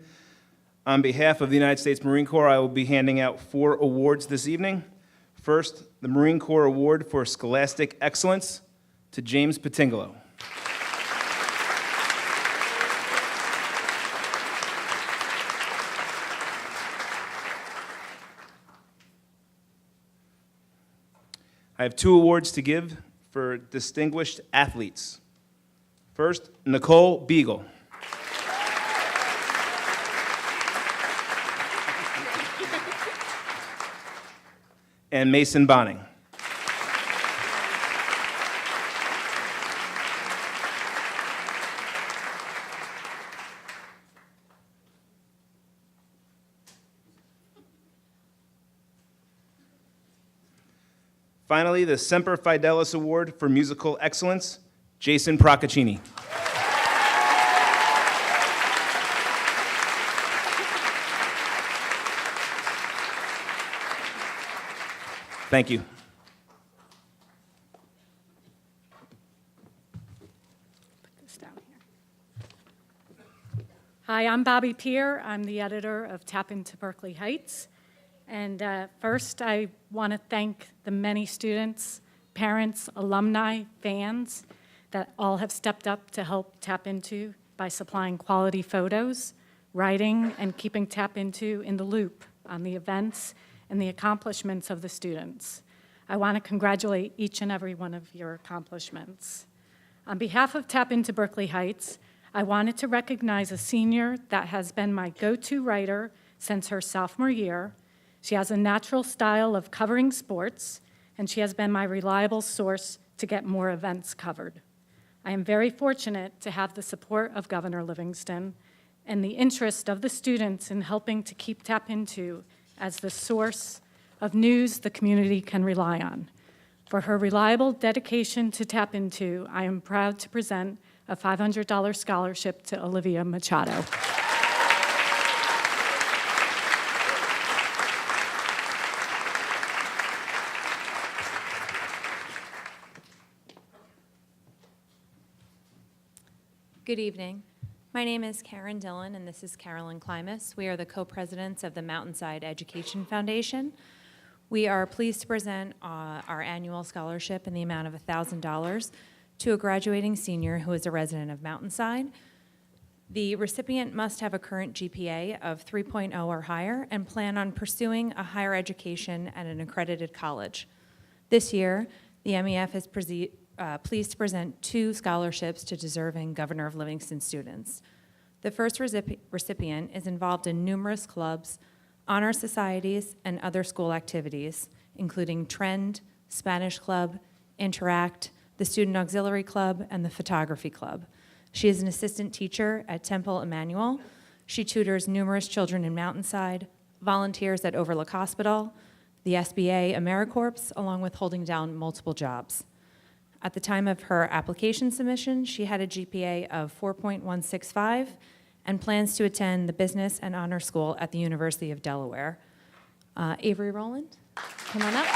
On behalf of the United States Marine Corps, I will be handing out 4 awards this evening. First, the Marine Corps Award for Scholastic Excellence to James Patingolo. I have 2 awards to give for distinguished athletes. First, Nicole Beagle. And Mason Bonning. Finally, the Semper Fidelis Award for Musical Excellence, Jason Procaccini. Thank you. Put this down here. Hi, I'm Bobby Peer. I'm the editor of Tap Into Berkeley Heights. And first, I want to thank the many students, parents, alumni, fans that all have stepped up to help Tap Into by supplying quality photos, writing, and keeping Tap Into in the loop on the events and the accomplishments of the students. I want to congratulate each and every one of your accomplishments. On behalf of Tap Into Berkeley Heights, I wanted to recognize a senior that has been my go-to writer since her sophomore year. She has a natural style of covering sports, and she has been my reliable source to get more events covered. I am very fortunate to have the support of Governor Livingston and the interest of the students in helping to keep Tap Into as the source of news the community can rely on. For her reliable dedication to Tap Into, I am proud to present a $500 scholarship to Olivia Machado. Good evening. My name is Karen Dillon, and this is Carolyn Klimas. We are the co-presidents of the Mountainside Education Foundation. We are pleased to present our annual scholarship in the amount of $1,000 to a graduating senior who is a resident of Mountainside. The recipient must have a current GPA of 3.0 or higher and plan on pursuing a higher education at an accredited college. This year, the MEF is pleased to present 2 scholarships to deserving Governor of Livingston students. The first recipient is involved in numerous clubs, honor societies, and other school activities, including Trend, Spanish Club, Interact, the Student Auxiliary Club, and the Photography Club. She is an assistant teacher at Temple Emmanuel. She tutors numerous children in Mountainside, volunteers at Overlook Hospital, the SBA AmeriCorps, along with holding down multiple jobs. At the time of her application submission, she had a GPA of 4.165 and plans to attend the Business and Honor School at the University of Delaware. Avery Rowland, come on up.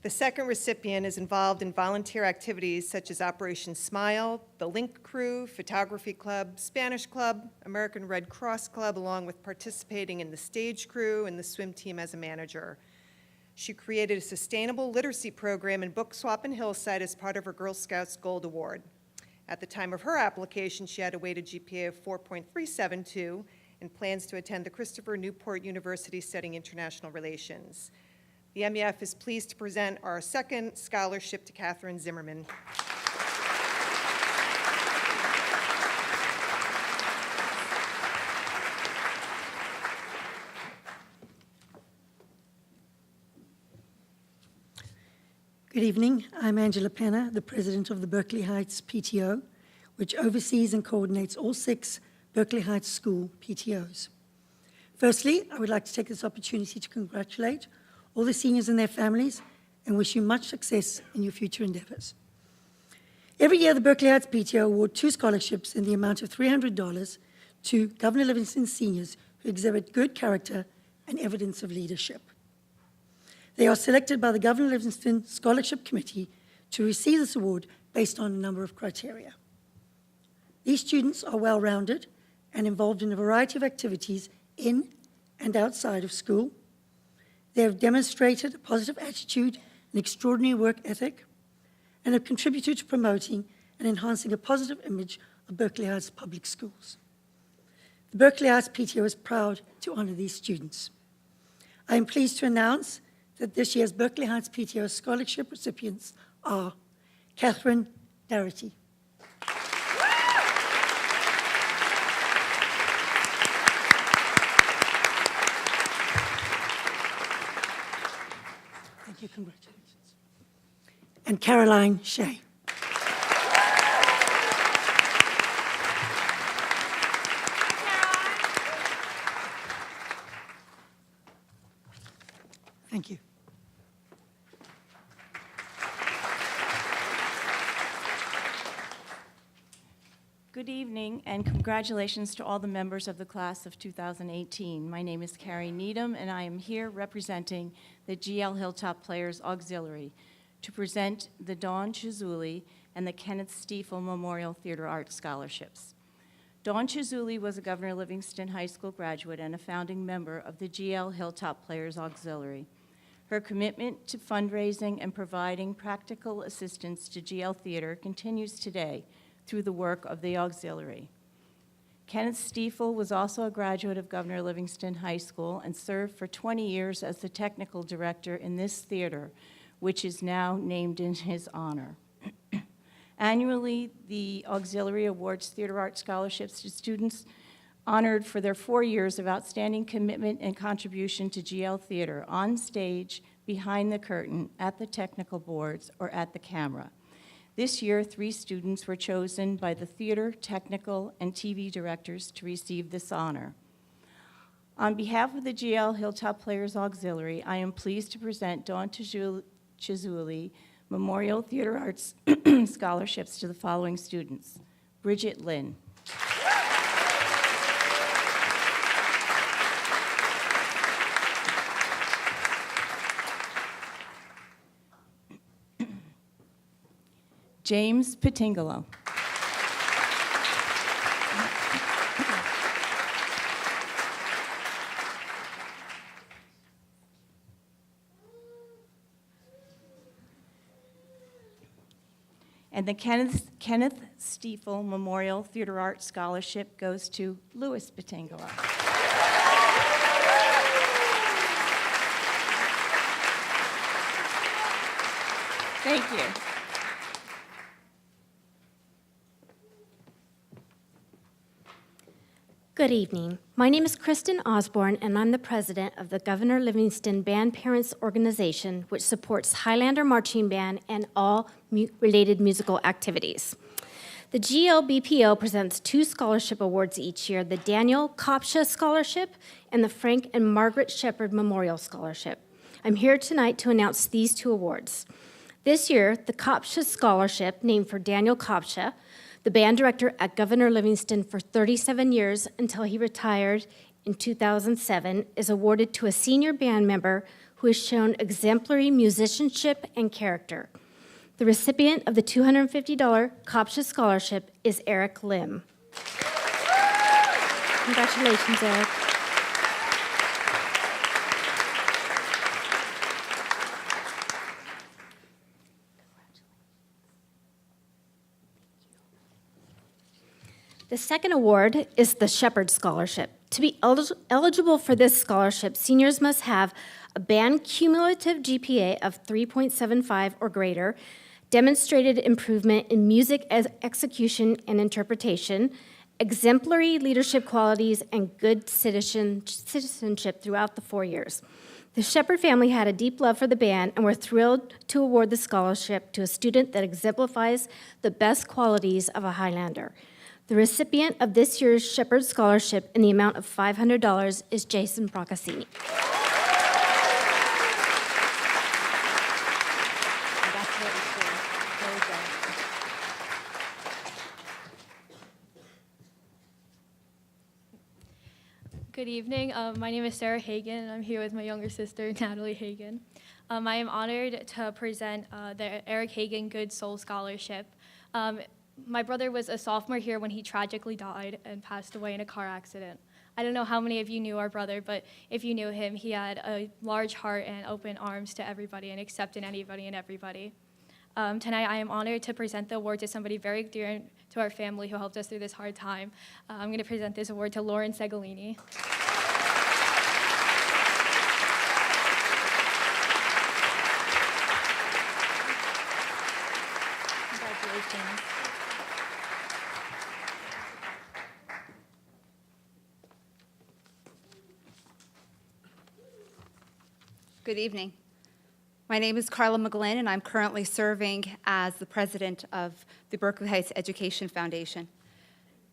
The second recipient is involved in volunteer activities such as Operation Smile, the Link Crew, Photography Club, Spanish Club, American Red Cross Club, along with participating in the stage crew and the swim team as a manager. She created a sustainable literacy program in Book Swap in Hillside as part of her Girl Scouts Gold Award. At the time of her application, she had a weighted GPA of 4.372 and plans to attend the Christopher Newport University studying international relations. The MEF is pleased to present our second scholarship to Catherine Zimmerman. Good evening. I'm Angela Penna, the president of the Berkeley Heights PTO. which oversees and coordinates all 6 Berkeley Heights School PTOs. Firstly, I would like to take this opportunity to congratulate all the seniors and their families and wish you much success in your future endeavors. Every year, the Berkeley Heights PTO award 2 scholarships in the amount of $300 to Governor Livingston seniors who exhibit good character and evidence of leadership. They are selected by the Governor Livingston Scholarship Committee to receive this award based on a number of criteria. These students are well-rounded and involved in a variety of activities in and outside of school. They have demonstrated a positive attitude and extraordinary work ethic, and have contributed to promoting and enhancing a positive image of Berkeley Heights Public Schools. The Berkeley Heights PTO is proud to honor these students. I am pleased to announce that this year's Berkeley Heights PTO scholarship recipients are Catherine Darity, thank you, congratulations, and Caroline Shea. Thank you. Good evening and congratulations to all the members of the class of 2018. My name is Carrie Needham and I am here representing the GL Hilltop Players Auxiliary to present the Dawn Chizuli and the Kenneth Stiefel Memorial Theater Arts Scholarships. Dawn Chizuli was a Governor Livingston High School graduate and a founding member of the GL Hilltop Players Auxiliary. Her commitment to fundraising and providing practical assistance to GL Theater continues today through the work of the auxiliary. Kenneth Stiefel was also a graduate of Governor Livingston High School and served for 20 years as the technical director in this theater, which is now named in his honor. Annually, the auxiliary awards theater art scholarships to students honored for their 4 years of outstanding commitment and contribution to GL Theater on stage, behind the curtain, at the technical boards, or at the camera. This year, 3 students were chosen by the theater, technical, and TV directors to receive this honor. On behalf of the GL Hilltop Players Auxiliary, I am pleased to present Dawn Chizuli Memorial Theater Arts Scholarships to the following students. Bridget Lynn. James Patingalo. And the Kenneth Stiefel Memorial Theater Arts Scholarship goes to Louis Patingalo. Thank you. Good evening. My name is Kristen Osborne, and I'm the president of the Governor Livingston Band Parents Organization, which supports Highlander Marching Band and all related musical activities. The GLBPO presents 2 scholarship awards each year, the Daniel Kopsha Scholarship and the Frank and Margaret Shepard Memorial Scholarship. I'm here tonight to announce these 2 awards. This year, the Kopsha Scholarship, named for Daniel Kopsha, the band director at Governor Livingston for 37 years until he retired in 2007, is awarded to a senior band member who has shown exemplary musicianship and character. The recipient of the $250 Kopsha Scholarship is Eric Lim. Congratulations, Eric. The second award is the Shepard Scholarship. To be eligible for this scholarship, seniors must have a band cumulative GPA of 3.75 or greater, demonstrated improvement in music execution and interpretation, exemplary leadership qualities, and good citizenship throughout the 4 years. The Shepherd family had a deep love for the band and were thrilled to award the scholarship to a student that exemplifies the best qualities of a Highlander. The recipient of this year's Shepherd Scholarship in the amount of $500 is Jason Procaccini. Good evening. My name is Sarah Hagan, and I'm here with my younger sister, Natalie Hagan. I am honored to present the Eric Hagan Good Soul Scholarship. My brother was a sophomore here when he tragically died and passed away in a car accident. I don't know how many of you knew our brother, but if you knew him, he had a large heart and open arms to everybody and accepted anybody and everybody. Tonight, I am honored to present the award to somebody very dear to our family who helped us through this hard time. I'm going to present this award to Lauren Segolini. Congratulations. Good evening. My name is Carla McGlynn, and I'm currently serving as the president of the Berkeley Heights Education Foundation.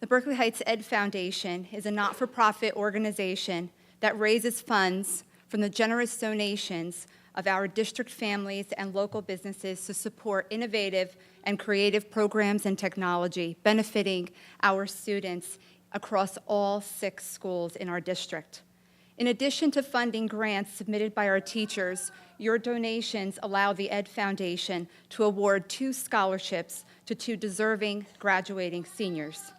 The Berkeley Heights Ed Foundation is a not-for-profit organization that raises funds from the generous donations of our district families and local businesses to support innovative and creative programs and technology benefiting our students across all 6 schools in our district. In addition to funding grants submitted by our teachers, your donations allow the Ed Foundation to award 2 scholarships to 2 deserving graduating seniors.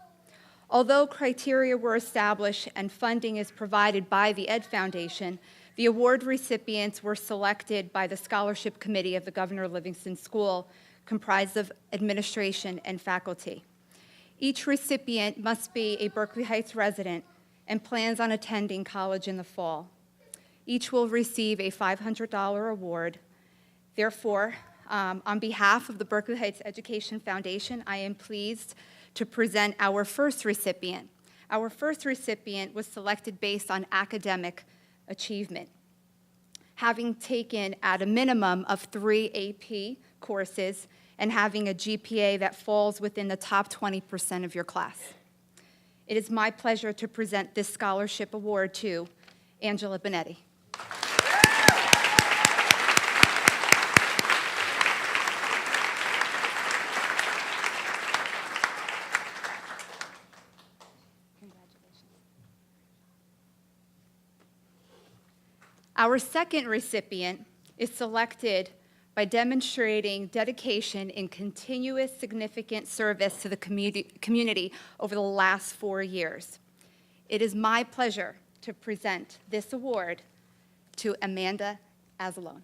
Although criteria were established and funding is provided by the Ed Foundation, the award recipients were selected by the Scholarship Committee of the Governor Livingston School, comprised of administration and faculty. Each recipient must be a Berkeley Heights resident and plans on attending college in the fall. Each will receive a $500 award. Therefore, on behalf of the Berkeley Heights Education Foundation, I am pleased to present our first recipient. Our first recipient was selected based on academic achievement, having taken at a minimum of 3 AP courses and having a GPA that falls within the top 20% of your class. It is my pleasure to present this scholarship award to Angela Bonetti. Our second recipient is selected by demonstrating dedication and continuous significant service to the community over the last 4 years. It is my pleasure to present this award to Amanda Azalone.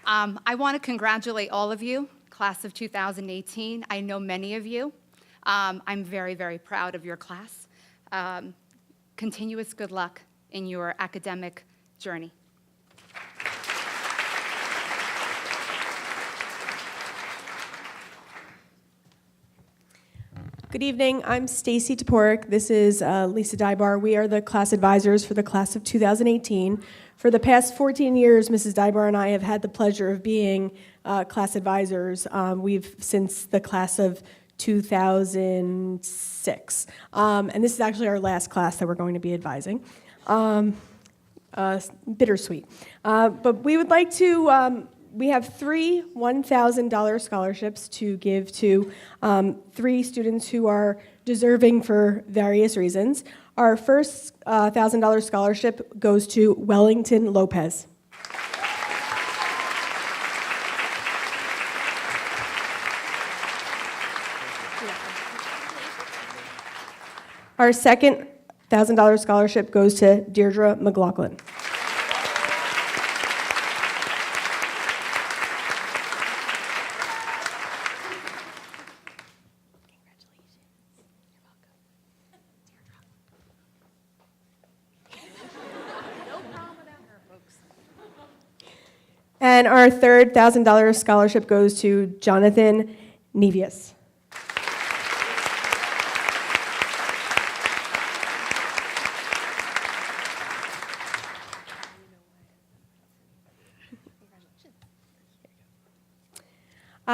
I want to congratulate all of you, class of 2018. I know many of you. I'm very, very proud of your class. Continuous good luck in your academic journey. Good evening. I'm Stacy Toporek. This is Lisa Dybar. We are the class advisors for the class of 2018. For the past 14 years, Mrs. Dybar and I have had the pleasure of being class advisors. We've since the class of 2006. And this is actually our last class that we're going to be advising. Bittersweet. But we would like to, we have 3 $1,000 scholarships to give to 3 students who are deserving for various reasons. Our first $1,000 scholarship goes to Wellington Lopez. Our second $1,000 scholarship goes to Deirdre McLaughlin. And our third $1,000 scholarship goes to Jonathan Nevius.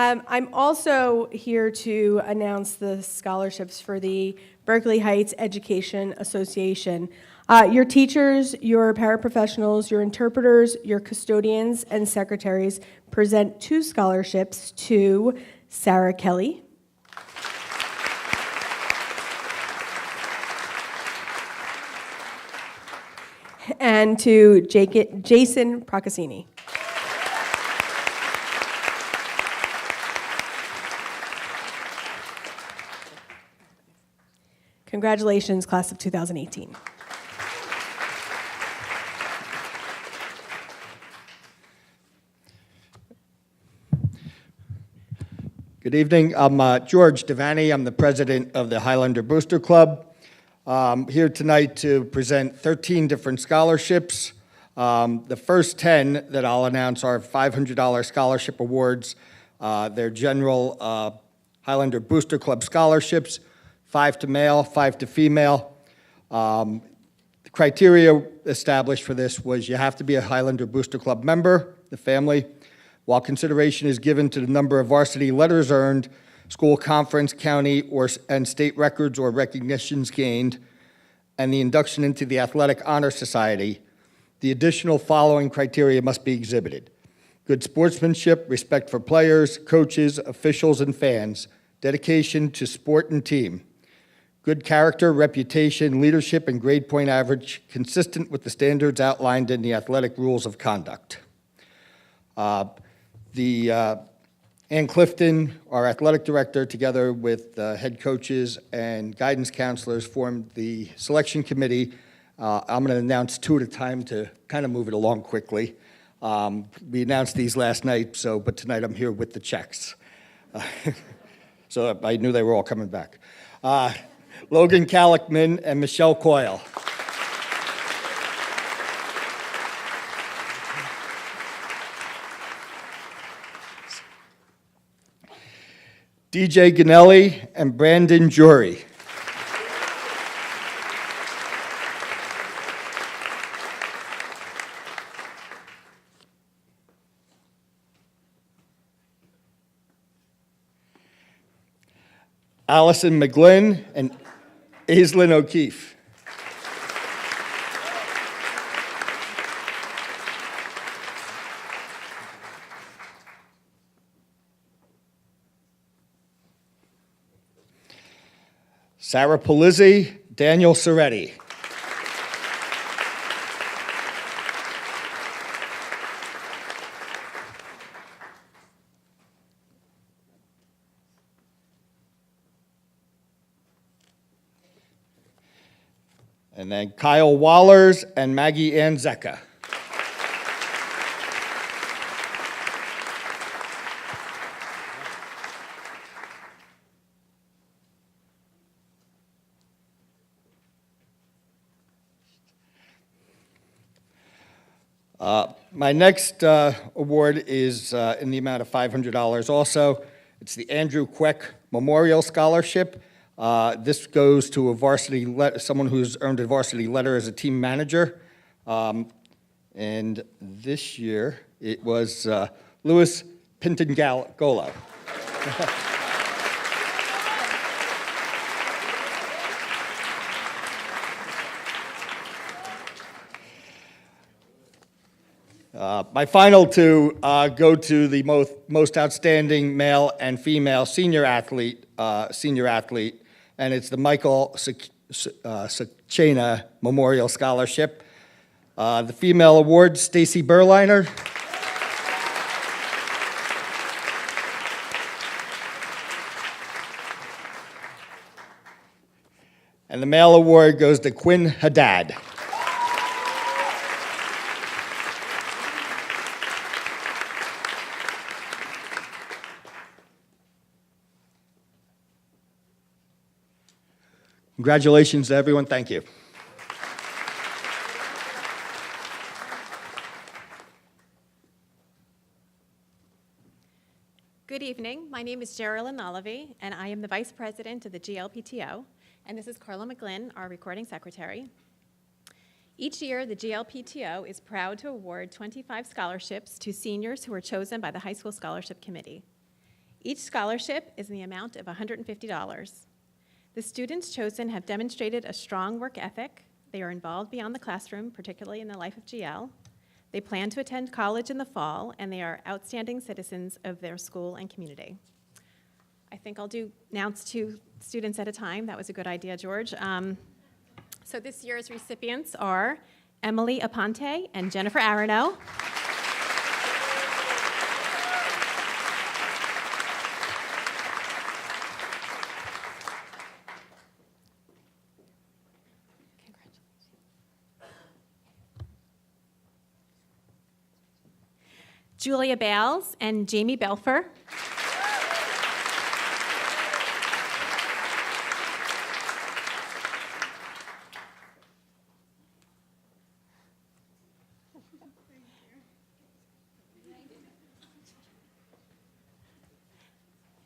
I'm also here to announce the scholarships for the Berkeley Heights Education Association. Your teachers, your paraprofessionals, your interpreters, your custodians, and secretaries present 2 scholarships to Sarah Kelly, and to Jason Procaccini. Congratulations, class of 2018. Good evening. I'm George Devaney. I'm the president of the Highlander Booster Club. Here tonight to present 13 different scholarships. The first 10 that I'll announce are $500 scholarship awards. They're general Highlander Booster Club scholarships, 5 to male, 5 to female. The criteria established for this was you have to be a Highlander Booster Club member, the family, while consideration is given to the number of varsity letters earned, school conference, county, and state records or recognitions gained, and the induction into the Athletic Honor Society, the additional following criteria must be exhibited: good sportsmanship, respect for players, coaches, officials, and fans, dedication to sport and team, good character, reputation, leadership, and grade point average consistent with the standards outlined in the athletic rules of conduct. Ann Clifton, our athletic director, together with head coaches and guidance counselors, formed the selection committee. I'm going to announce 2 at a time to kind of move it along quickly. We announced these last night, but tonight I'm here with the checks. So I knew they were all coming back. Logan Kallickman and Michelle Coyle. DJ Ganelli and Brandon Jury. Allison McGlynn and Aislinn O'Keefe. Sarah Polizzi, Daniel Soretti. And then Kyle Wallers and Maggie Ann Zecca. My next award is in the amount of $500 also. It's the Andrew Queck Memorial Scholarship. This goes to someone who's earned a varsity letter as a team manager. And this year, it was Louis Pintangolo. My final 2 go to the most outstanding male and female senior athlete, and it's the Michael Sacchena Memorial Scholarship. The female award, Stacy Berliner. And the male award goes to Quinn Haddad. Congratulations to everyone. Thank you. Good evening. My name is Geraldine Olive, and I am the Vice President of the GLPTO, and this is Carla McGlynn, our recording secretary. Each year, the GLPTO is proud to award 25 scholarships to seniors who are chosen by the High School Scholarship Committee. Each scholarship is in the amount of $150. The students chosen have demonstrated a strong work ethic. They are involved beyond the classroom, particularly in the life of GL. They plan to attend college in the fall, and they are outstanding citizens of their school and community. I think I'll announce 2 students at a time. That was a good idea, George. So this year's recipients are Emily Aponte and Jennifer Arano. Julia Bales and Jamie Belfer.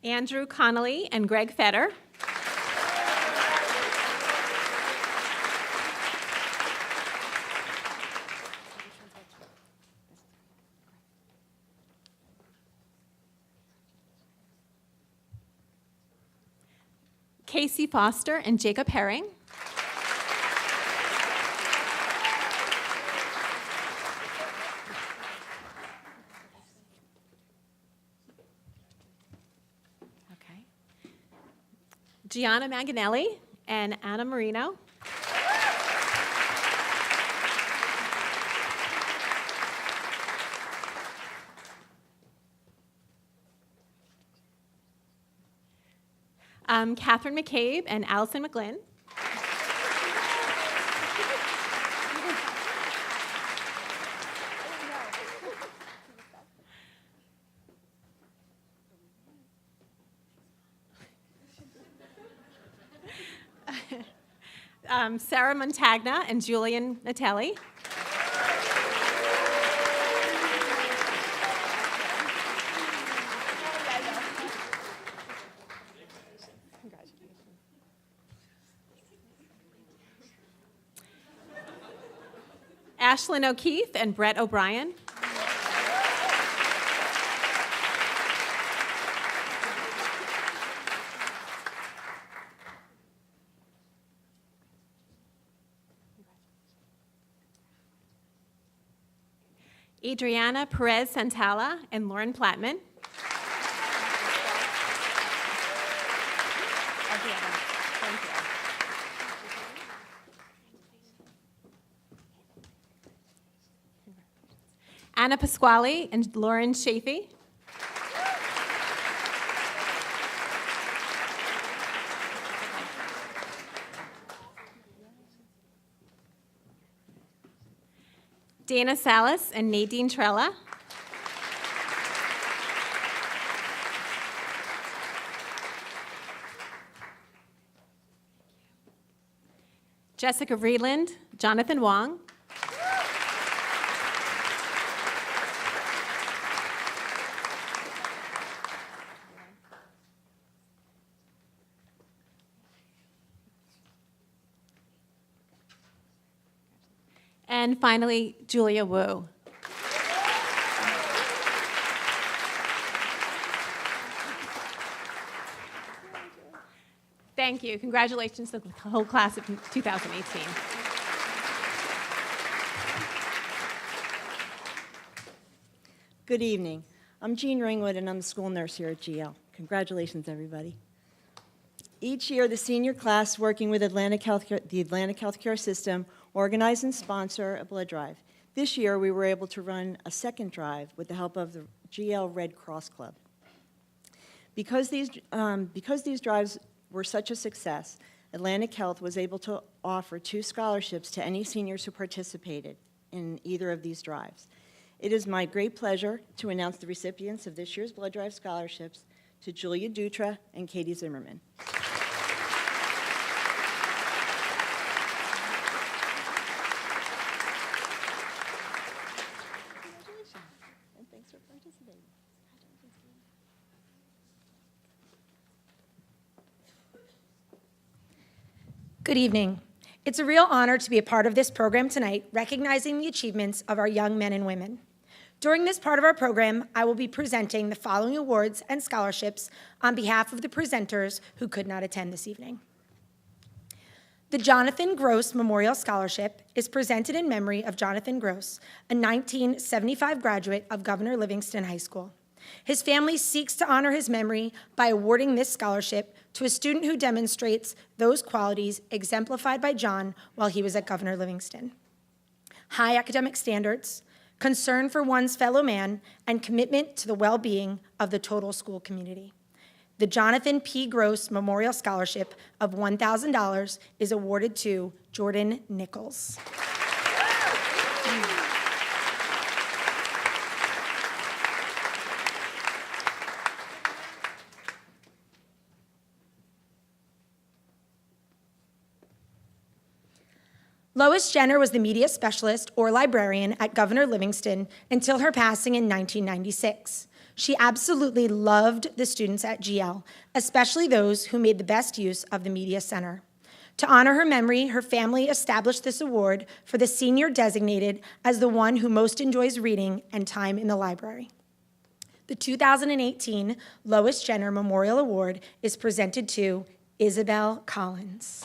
Andrew Connolly and Greg Fetter. Casey Foster and Jacob Herring. Okay. Gianna Manganelli and Anna Marino. Catherine McCabe and Allison McGlynn. Sarah Montagna and Julian Natelli. Ashlyn O'Keefe and Brett O'Brien. Adriana Perez Santala and Lauren Plattman. Anna Pasquale and Lauren Chafee. Dana Salas and Nadine Trella. Jessica Vreeland, Jonathan Wong. And finally, Julia Wu. Thank you. Congratulations to the whole class of 2018. Good evening. I'm Jean Ringwood, and I'm the school nurse here at GL. Congratulations, everybody. Each year, the senior class, working with the Atlantic Healthcare System, organize and sponsor a blood drive. This year, we were able to run a second drive with the help of the GL Red Cross Club. Because these drives were such a success, Atlantic Health was able to offer 2 scholarships to any seniors who participated in either of these drives. It is my great pleasure to announce the recipients of this year's blood drive scholarships to Julia Dutra and Katie Zimmerman. Good evening. It's a real honor to be a part of this program tonight, recognizing the achievements of our young men and women. During this part of our program, I will be presenting the following awards and scholarships on behalf of the presenters who could not attend this evening. The Jonathan Gross Memorial Scholarship is presented in memory of Jonathan Gross, a 1975 graduate of Governor Livingston High School. His family seeks to honor his memory by awarding this scholarship to a student who demonstrates those qualities exemplified by John while he was at Governor Livingston: high academic standards, concern for one's fellow man, and commitment to the well-being of the total school community. The Jonathan P. Gross Memorial Scholarship of $1,000 is awarded to Jordan Nichols. Lois Jenner was the media specialist or librarian at Governor Livingston until her passing in 1996. She absolutely loved the students at GL, especially those who made the best use of the Media Center. To honor her memory, her family established this award for the senior designated as the one who most enjoys reading and time in the library. The 2018 Lois Jenner Memorial Award is presented to Isabel Collins.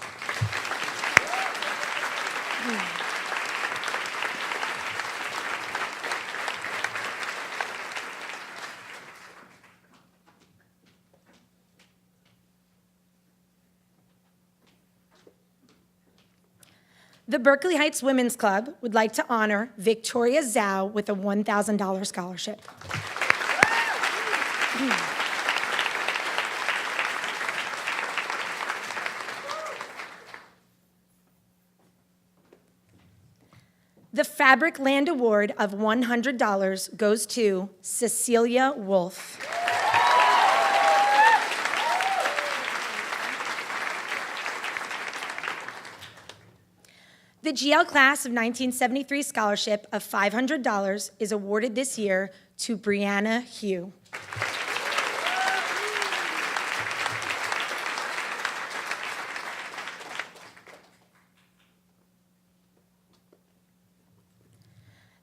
The Berkeley Heights Women's Club would like to honor Victoria Zhao with a $1,000 scholarship. The Fabric Land Award of $100 goes to Cecilia Wolf. The GL Class of 1973 Scholarship of $500 is awarded this year to Brianna Hugh.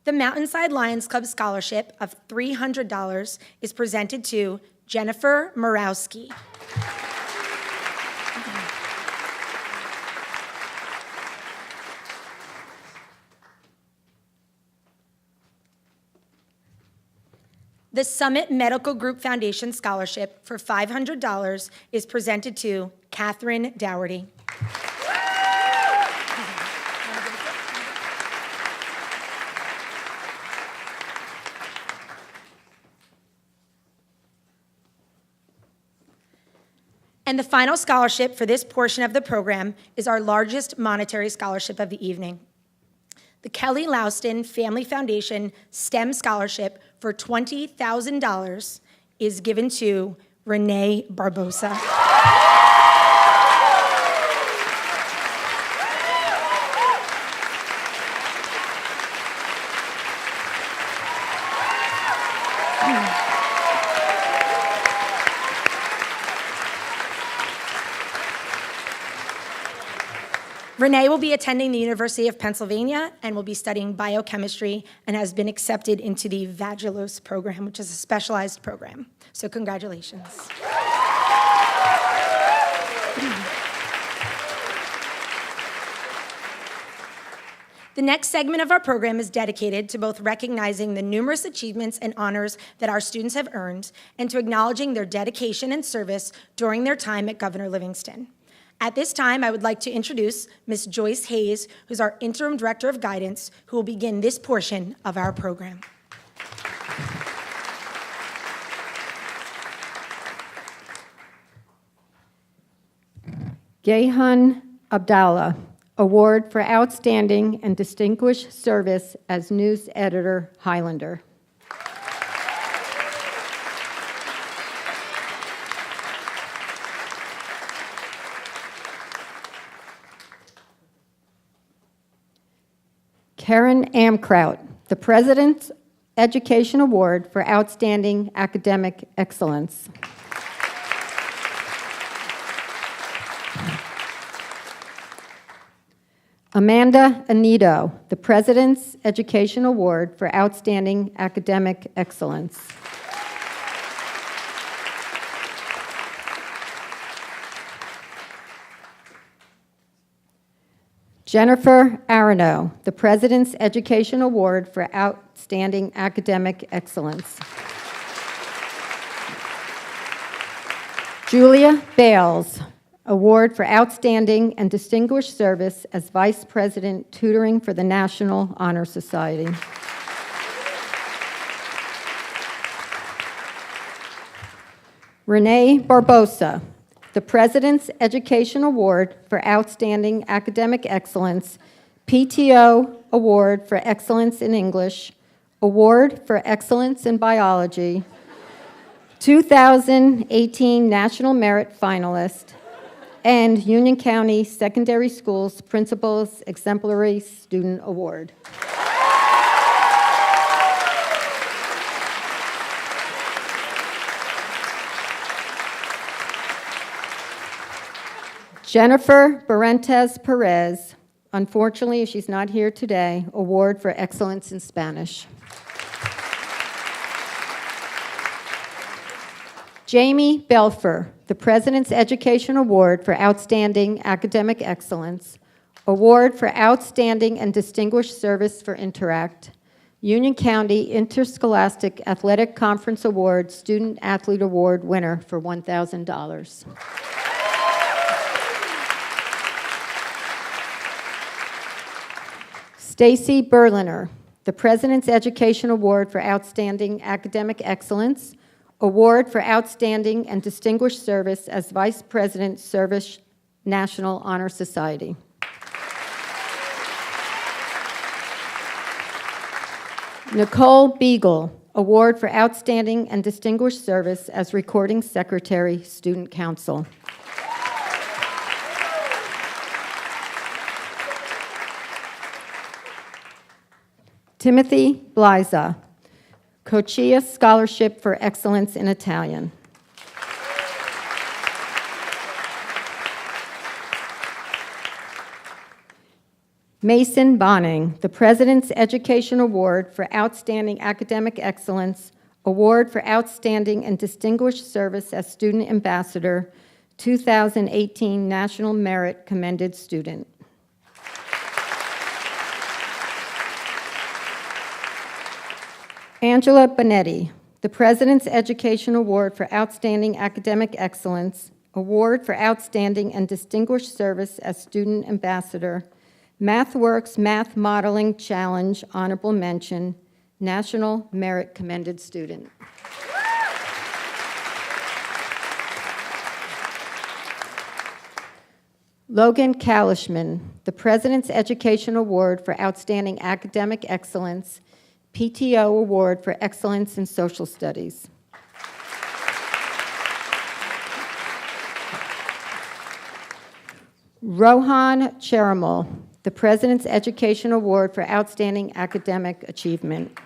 The Mountainside Lions Club Scholarship of $300 is presented to Jennifer Morawski. The Summit Medical Group Foundation Scholarship for $500 is presented to Catherine Dougherty. And the final scholarship for this portion of the program is our largest monetary scholarship of the evening. The Kelly Louston Family Foundation STEM Scholarship for $20,000 is given to Renee Barbosa. Renee will be attending the University of Pennsylvania and will be studying biochemistry and has been accepted into the Vagilos program, which is a specialized program. So congratulations. The next segment of our program is dedicated to both recognizing the numerous achievements and honors that our students have earned and to acknowledging their dedication and service during their time at Governor Livingston. At this time, I would like to introduce Ms. Joyce Hayes, who's our Interim Director of Guidance, who will begin this portion of our program. Gehan Abdallah, Award for Outstanding and Distinguished Service as News Editor, Highlander. Karen Amkraut, the President's Education Award for Outstanding Academic Excellence. Amanda Anito, the President's Education Award for Outstanding Academic Excellence. Jennifer Arano, the President's Education Award for Outstanding Academic Excellence. Julia Bales, Award for Outstanding and Distinguished Service as Vice President, Tutoring for the National Honor Society. Renee Barbosa, the President's Education Award for Outstanding Academic Excellence, PTO Award for Excellence in English, Award for Excellence in Biology, 2018 National Merit Finalist, and Union County Secondary Schools Principals Exemplary Student Award. Jennifer Barrentes Perez, unfortunately she's not here today, Award for Excellence in Spanish. Jamie Belfer, the President's Education Award for Outstanding Academic Excellence, Award for Outstanding and Distinguished Service for Interact, Union County Interscholastic Athletic Conference Award Student Athlete Award winner for $1,000. Stacy Berliner, the President's Education Award for Outstanding Academic Excellence, Award for Outstanding and Distinguished Service as Vice President, Service National Honor Society. Nicole Beagle, Award for Outstanding and Distinguished Service as Recording Secretary, Student Council. Timothy Bliza, Cochia Scholarship for Excellence in Italian. Mason Bonning, the President's Education Award for Outstanding Academic Excellence, Award for Outstanding and Distinguished Service as Student Ambassador, 2018 National Merit Commended Student. Angela Bonetti, the President's Education Award for Outstanding Academic Excellence, Award for Outstanding and Distinguished Service as Student Ambassador, MathWorks Math Modeling Challenge Honorable Mention, National Merit Commended Student. Logan Kalishman, the President's Education Award for Outstanding Academic Excellence, PTO Award for Excellence in Social Studies. Rohan Cheramal, the President's Education Award for Outstanding Academic Achievement.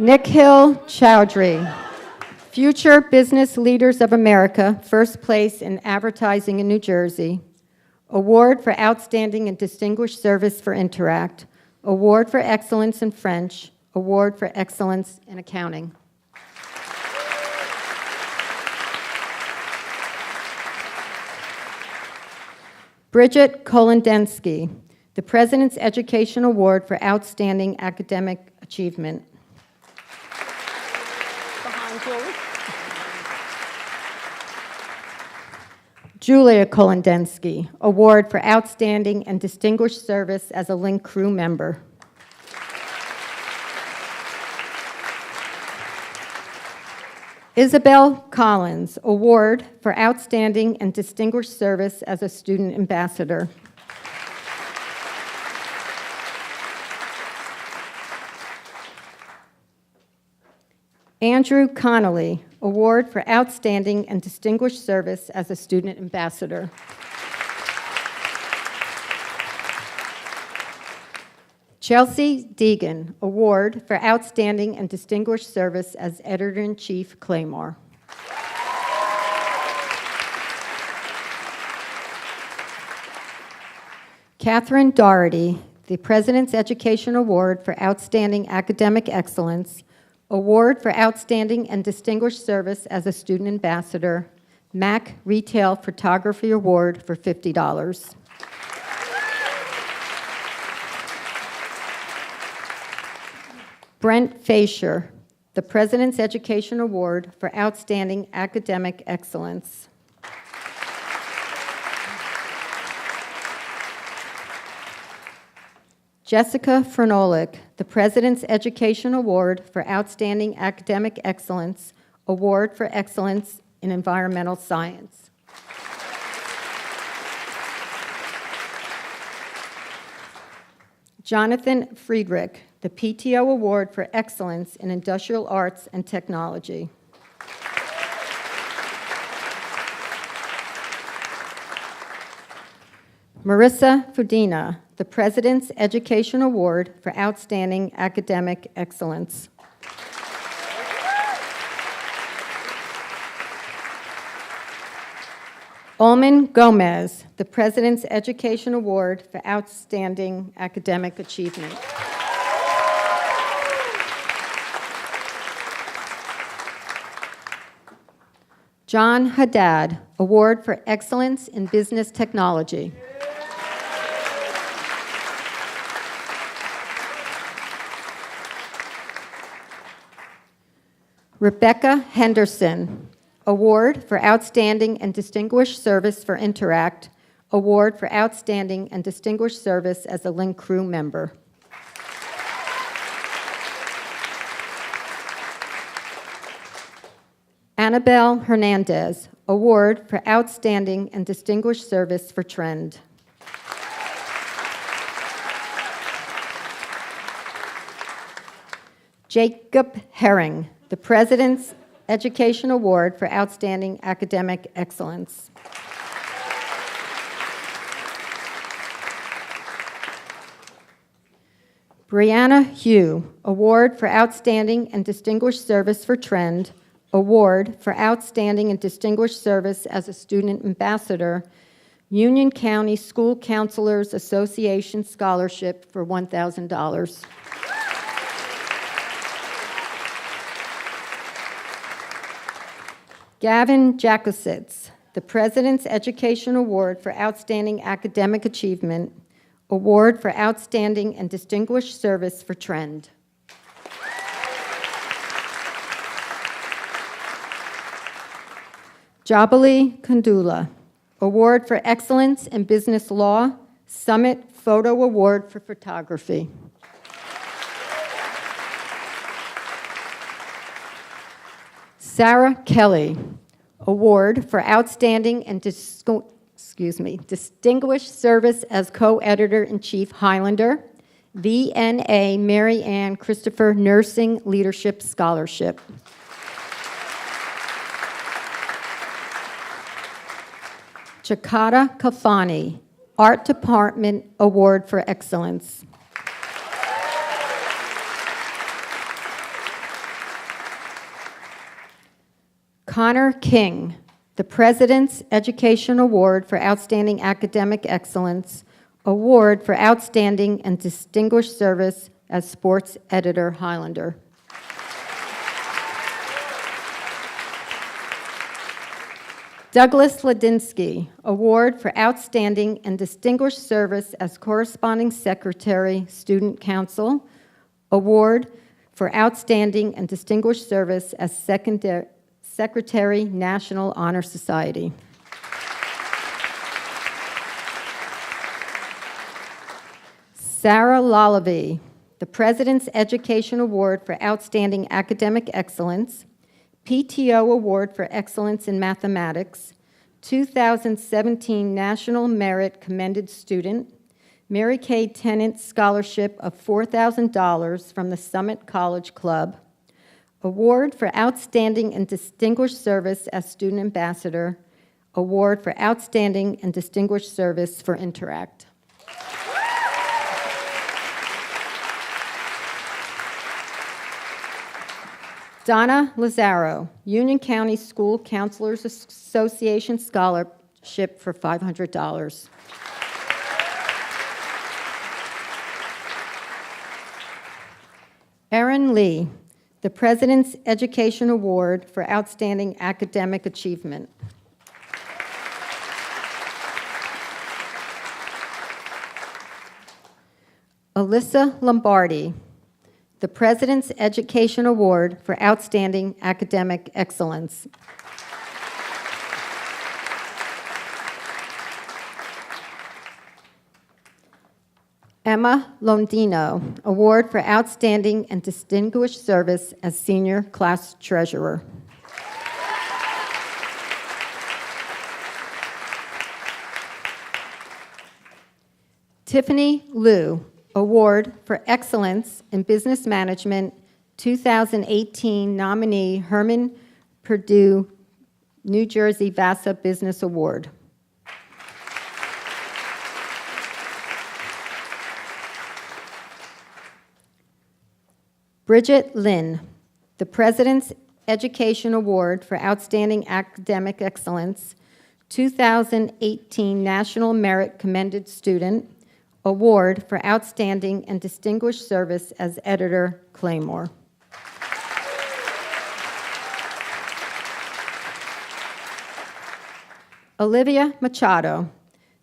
Nikhil Chowdhury, Future Business Leaders of America, first place in advertising in New Jersey. Award for Outstanding and Distinguished Service for Interact. Award for Excellence in French. Award for Excellence in Accounting. Bridget Kolendensky, the President's Education Award for Outstanding Academic Achievement. Julia Kolendensky, Award for Outstanding and Distinguished Service as a Link Crew Member. Isabel Collins, Award for Outstanding and Distinguished Service as a Student Ambassador. Andrew Connolly, Award for Outstanding and Distinguished Service as a Student Ambassador. Chelsea Deegan, Award for Outstanding and Distinguished Service as Editor-in-Chief, Claymore. Catherine Doherty, the President's Education Award for Outstanding Academic Excellence, Award for Outstanding and Distinguished Service as a Student Ambassador, MAC Retail Photography Award for $50. Brent Fasher, the President's Education Award for Outstanding Academic Excellence. Jessica Franolik, the President's Education Award for Outstanding Academic Excellence, Award for Excellence in Environmental Science. Jonathan Friedrich, the PTO Award for Excellence in Industrial Arts and Technology. Marissa Fudina, the President's Education Award for Outstanding Academic Excellence. Olman Gomez, the President's Education Award for Outstanding Academic Achievement. John Haddad, Award for Excellence in Business Technology. Rebecca Henderson, Award for Outstanding and Distinguished Service for Interact, Award for Outstanding and Distinguished Service as a Link Crew member. Annabelle Hernandez, Award for Outstanding and Distinguished Service for Trend. Jacob Herring, the President's Education Award for Outstanding Academic Excellence. Brianna Hugh, Award for Outstanding and Distinguished Service for Trend, Award for Outstanding and Distinguished Service as a Student Ambassador, Union County School Counselors Association Scholarship for $1,000. Gavin Jakositz, the President's Education Award for Outstanding Academic Achievement, Award for Outstanding and Distinguished Service for Trend. Jabali Kandula, Award for Excellence in Business Law, Summit Photo Award for Photography. Sarah Kelly, Award for Outstanding and Distinguished Service as Co-Editor-in-Chief, Highlander, VNA Mary Ann Christopher Nursing Leadership Scholarship. Chakata Kafani, Art Department Award for Excellence. Connor King, the President's Education Award for Outstanding Academic Excellence, Award for Outstanding and Distinguished Service as Sports Editor, Highlander. Douglas Ladinsky, Award for Outstanding and Distinguished Service as Corresponding Secretary, Student Council, Award for Outstanding and Distinguished Service as Secretary, National Honor Society. Sarah Lallavie, the President's Education Award for Outstanding Academic Excellence, PTO Award for Excellence in Mathematics, 2017 National Merit Commended Student, Mary Kay Tennant Scholarship of $4,000 from the Summit College Club, Award for Outstanding and Distinguished Service as Student Ambassador, Award for Outstanding and Distinguished Service for Interact. Donna Lazaro, Union County School Counselors Association Scholarship for $500. Erin Lee, the President's Education Award for Outstanding Academic Achievement. Alyssa Lombardi, the President's Education Award for Outstanding Academic Excellence. Emma Londino, Award for Outstanding and Distinguished Service as Senior Class Treasurer. Tiffany Liu, Award for Excellence in Business Management, 2018 nominee, Herman Purdue, New Jersey VASA Business Award. Bridget Lynn, the President's Education Award for Outstanding Academic Excellence, 2018 National Merit Commended Student, Award for Outstanding and Distinguished Service as Editor, Claymore. Olivia Machado,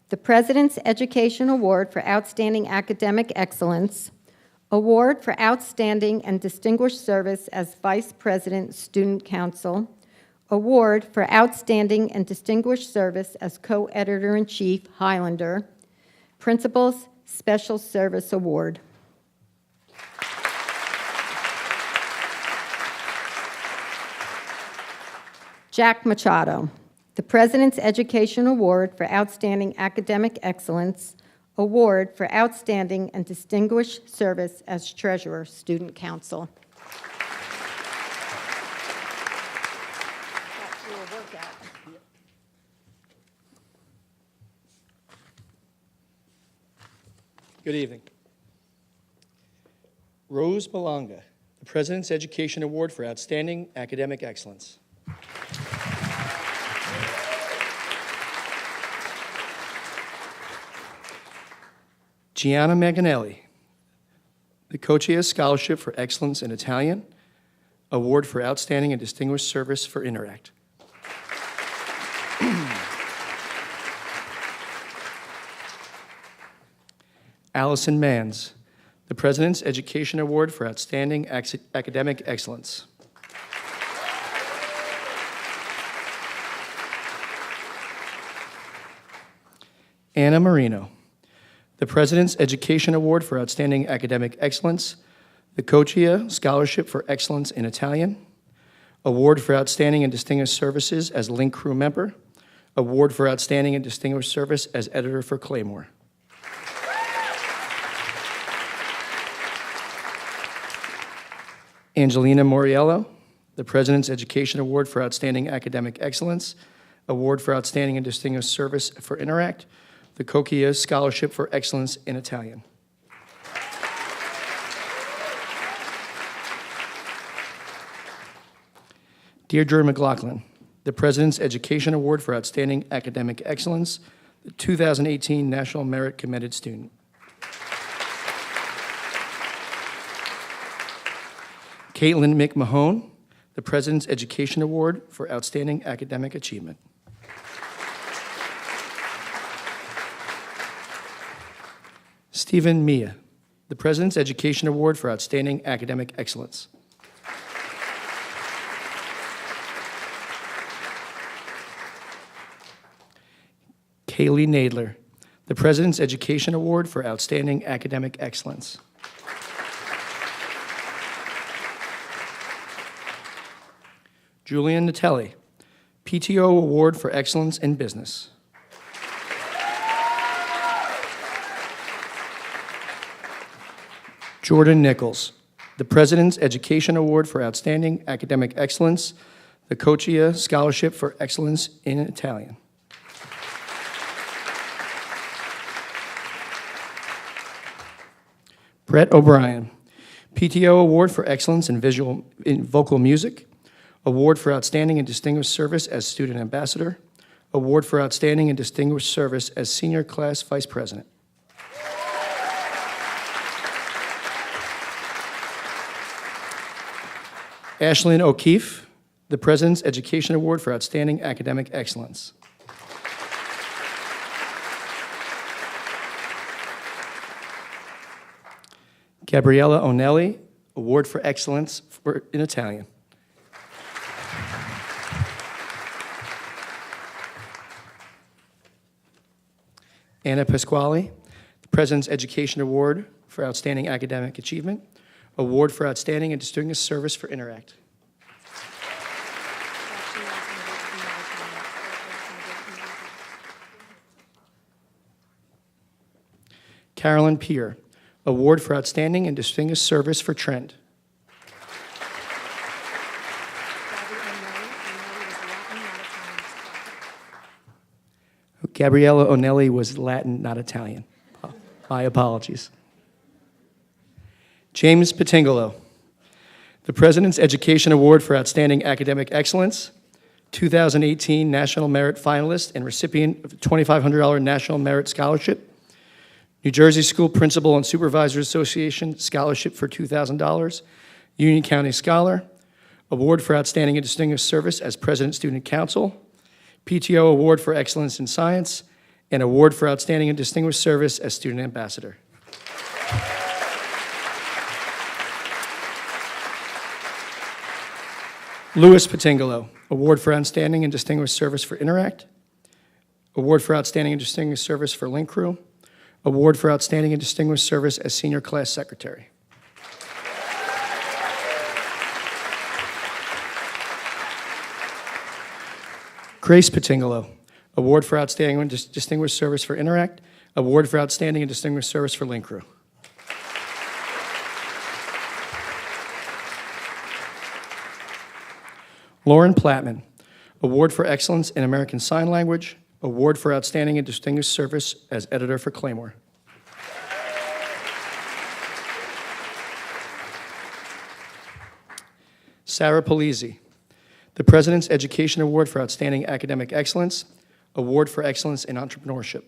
the President's Education Award for Outstanding Academic Excellence, Award for Outstanding and Distinguished Service as Vice President, Student Council, Award for Outstanding and Distinguished Service as Co-Editor-in-Chief, Highlander, Principal's Special Service Award. Jack Machado, the President's Education Award for Outstanding Academic Excellence, Award for Outstanding and Distinguished Service as Treasurer, Student Council. Good evening. Rose Malanga, the President's Education Award for Outstanding Academic Excellence. Gianna Manganelli, the Coccia Scholarship for Excellence in Italian, Award for Outstanding and Distinguished Service for Interact. Allison Manns, the President's Education Award for Outstanding Academic Excellence. Anna Marino, the President's Education Award for Outstanding Academic Excellence, the Coccia Scholarship for Excellence in Italian, Award for Outstanding and Distinguished Services as Link Crew Member, Award for Outstanding and Distinguished Service as Editor for Claymore. Angelina Moriello, the President's Education Award for Outstanding Academic Excellence, Award for Outstanding and Distinguished Service for Interact, the Coccia Scholarship for Excellence in Italian. Deirdre McLaughlin, the President's Education Award for Outstanding Academic Excellence, the 2018 National Merit Commended Student. Caitlin McMahon, the President's Education Award for Outstanding Academic Achievement. Stephen Mia, the President's Education Award for Outstanding Academic Excellence. Kaylee Nadler, the President's Education Award for Outstanding Academic Excellence. Julian Natelli, PTO Award for Excellence in Business. Jordan Nichols, the President's Education Award for Outstanding Academic Excellence, the Cochia Scholarship for Excellence in Italian. Brett O'Brien, PTO Award for Excellence in Vocal Music, Award for Outstanding and Distinguished Service as Student Ambassador, Award for Outstanding and Distinguished Service as Senior Class Vice President. Ashlyn O'Keefe, the President's Education Award for Outstanding Academic Excellence. Gabriella Onelli, Award for Excellence in Italian. Anna Pasquale, the President's Education Award for Outstanding Academic Achievement, Award for Outstanding and Distinguished Service for Interact. Carolyn Peer, Award for Outstanding and Distinguished Service for Trend. Gabriella Onelli was Latin, not Italian. My apologies. James Patingolo, the President's Education Award for Outstanding Academic Excellence, 2018 National Merit Finalist and recipient of the $2,500 National Merit Scholarship, New Jersey School Principal and Supervisors Association Scholarship for $2,000, Union County Scholar, Award for Outstanding and Distinguished Service as President Student Council, PTO Award for Excellence in Science, and Award for Outstanding and Distinguished Service as Student Ambassador. Louis Patingolo, Award for Outstanding and Distinguished Service for Interact, Award for Outstanding and Distinguished Service for Link Crew, Award for Outstanding and Distinguished Service as Senior Class Secretary. Grace Patingolo, Award for Outstanding and Distinguished Service for Interact, Award for Outstanding and Distinguished Service for Link Crew. Lauren Plattman, Award for Excellence in American Sign Language, Award for Outstanding and Distinguished Service as Editor for Claymore. Sarah Polizzi, the President's Education Award for Outstanding Academic Excellence, Award for Excellence in Entrepreneurship.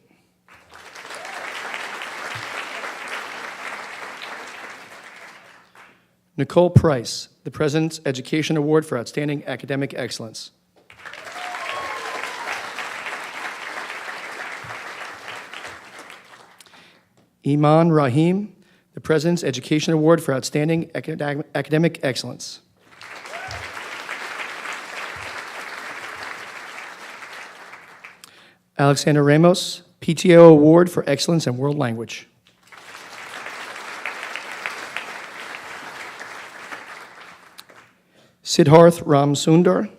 Nicole Price, the President's Education Award for Outstanding Academic Excellence. Iman Rahim, the President's Education Award for Outstanding Academic Excellence. Alexander Ramos, PTO Award for Excellence in World Language. Siddharth Ramsundar,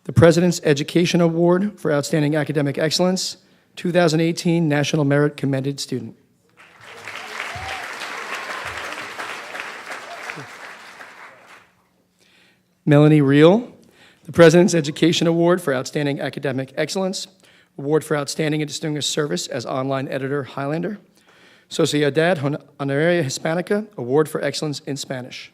the President's Education Award for Outstanding Academic Excellence, 2018 National Merit Commended Student. Melanie Reel, the President's Education Award for Outstanding Academic Excellence, Award for Outstanding and Distinguished Service as Online Editor, Highlander. Sociedad Honoraria Hispanica, Award for Excellence in Spanish.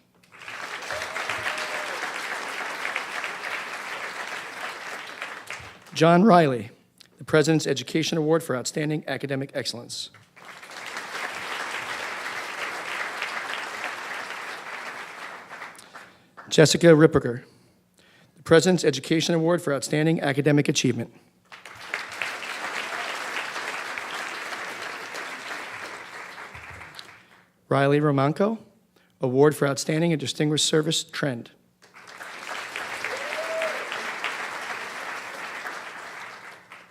John Riley, the President's Education Award for Outstanding Academic Excellence. Jessica Ripperger, the President's Education Award for Outstanding Academic Achievement. Riley Romanko, Award for Outstanding and Distinguished Service, Trend.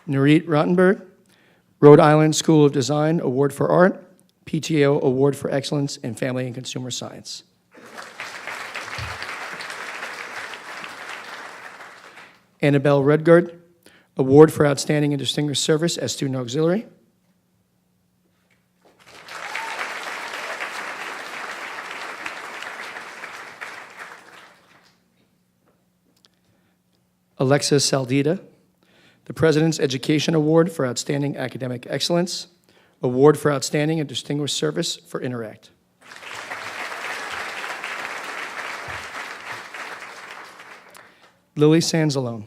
Nurit Rottenberg, Rhode Island School of Design, Award for Art, PTO Award for Excellence in Family and Consumer Science. Annabelle Redgard, Award for Outstanding and Distinguished Service as Student Auxiliary. Alexa Saldita, the President's Education Award for Outstanding Academic Excellence, Award for Outstanding and Distinguished Service for Interact. Lily Sanzalone,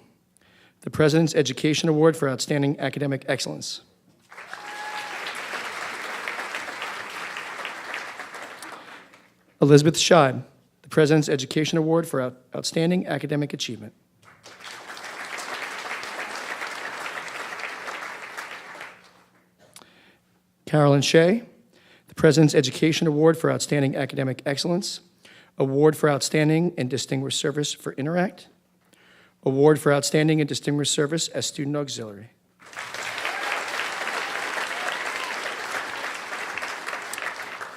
the President's Education Award for Outstanding Academic Excellence. Elizabeth Scheib, the President's Education Award for Outstanding Academic Achievement. Carolyn Shea, the President's Education Award for Outstanding Academic Excellence, Award for Outstanding and Distinguished Service for Interact, Award for Outstanding and Distinguished Service as Student Auxiliary.